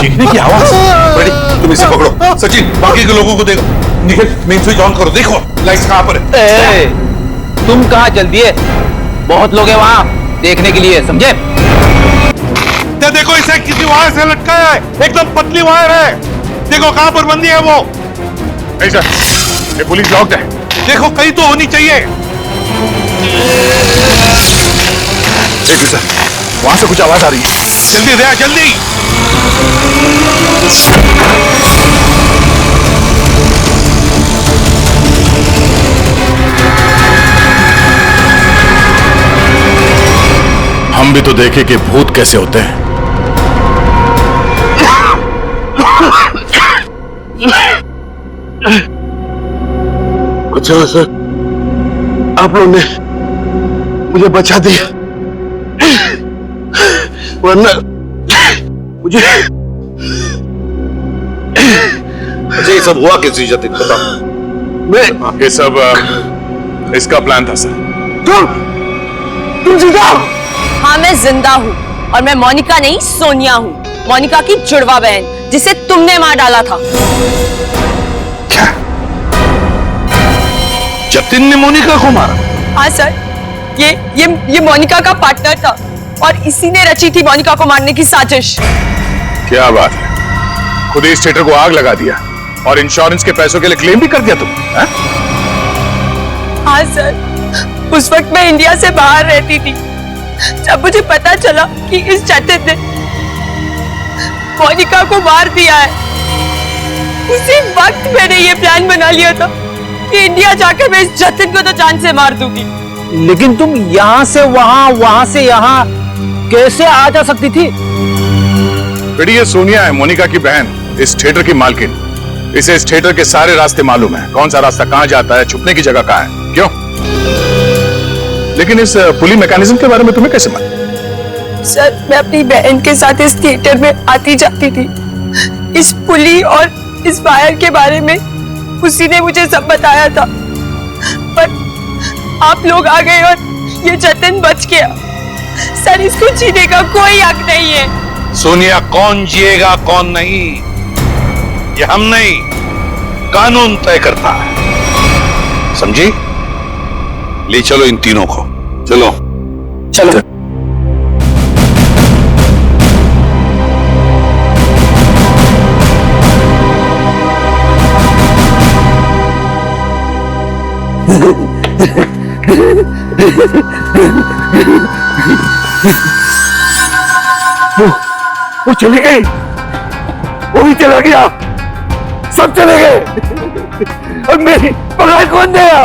[SPEAKER 9] चीखने की आवाज। बड़ी तुम इसे पकड़ो, सचिन बाकी के लोगों को देखो। निखिल मेन स्विच ऑन करो, देखो लाइट्स कहां पर है।
[SPEAKER 15] तुम कहां जल्दी है, बहुत लोग हैं वहां देखने के लिए, समझे?
[SPEAKER 9] देखो इसे किसी वायर से लटकाया है, एकदम पतली वायर है, देखो कहां पर बंदी है वो।
[SPEAKER 7] नहीं सर, ये पुलिस लॉक्ड है।
[SPEAKER 9] देखो कहीं तो होनी चाहिए।
[SPEAKER 7] एक सर, वहां से कुछ आवाज आ रही है।
[SPEAKER 9] जल्दी दे, जल्दी।
[SPEAKER 7] हम भी तो देखे कि भूत कैसे होते हैं।
[SPEAKER 9] अच्छा सर, आप लोगों ने मुझे बचा दिया, वरना मुझे।
[SPEAKER 7] अच्छा ये सब हुआ कैसे जतिन, बताओ। मैं ये सब इसका प्लान था सर।
[SPEAKER 5] तुम जिंदा हो? हाँ मैं जिंदा हूँ, और मैं मोनिका नहीं सोनिया हूँ, मोनिका की जुड़वा बहन जिसे तुमने मार डाला था।
[SPEAKER 9] क्या? जतिन ने मोनिका को मारा?
[SPEAKER 5] हाँ सर, ये मोनिका का पार्टनर था और इसी ने रची थी मोनिका को मारने की साजिश।
[SPEAKER 7] क्या बात है, खुद इस थिएटर को आग लगा दिया और इंश्योरेंस के पैसों के लिए क्लेम भी कर दिया तुम?
[SPEAKER 5] हाँ सर, उस वक्त मैं इंडिया से बाहर रहती थी। जब मुझे पता चला कि इस जतिन ने मोनिका को मार दिया है, उसी वक्त मैंने ये प्लान बना लिया था कि इंडिया जाकर मैं इस जतिन को तो जान से मार दूंगी।
[SPEAKER 15] लेकिन तुम यहाँ से वहाँ, वहाँ से यहाँ कैसे आ जा सकती थी?
[SPEAKER 7] बेटी ये सोनिया है, मोनिका की बहन, इस थिएटर की मालकिन। इसे इस थिएटर के सारे रास्ते मालूम है, कौन सा रास्ता कहाँ जाता है, छुपने की जगह कहाँ है। क्यों? लेकिन इस पुली मैकेनिज्म के बारे में तुम्हें कैसे मालूम?
[SPEAKER 5] सर मैं अपनी बहन के साथ इस थिएटर में आती जाती थी। इस पुली और इस वायर के बारे में उसी ने मुझे सब बताया था, पर आप लोग आ गए और ये जतिन बच गया। सर इसको जीने का कोई हक नहीं है।
[SPEAKER 9] सोनिया, कौन जिएगा कौन नहीं ये हम नहीं, कानून तय करता है, समझी? ले चलो इन तीनों को, चलो
[SPEAKER 15] चलो।
[SPEAKER 9] वो चली गई, वो भी चला गया, सब चले गए, और मेरी पगार कौन देगा?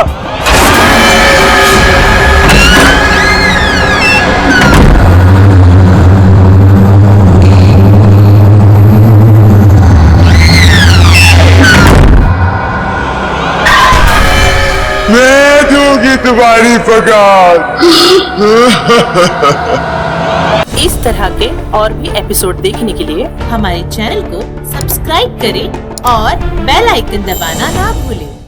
[SPEAKER 7] मैं दूंगी तुम्हारी पगार।
[SPEAKER 19] इस तरह के और भी एपिसोड देखने के लिए हमारे चैनल को सब्सक्राइब करें और बेल आइकन दबाना ना भूलें।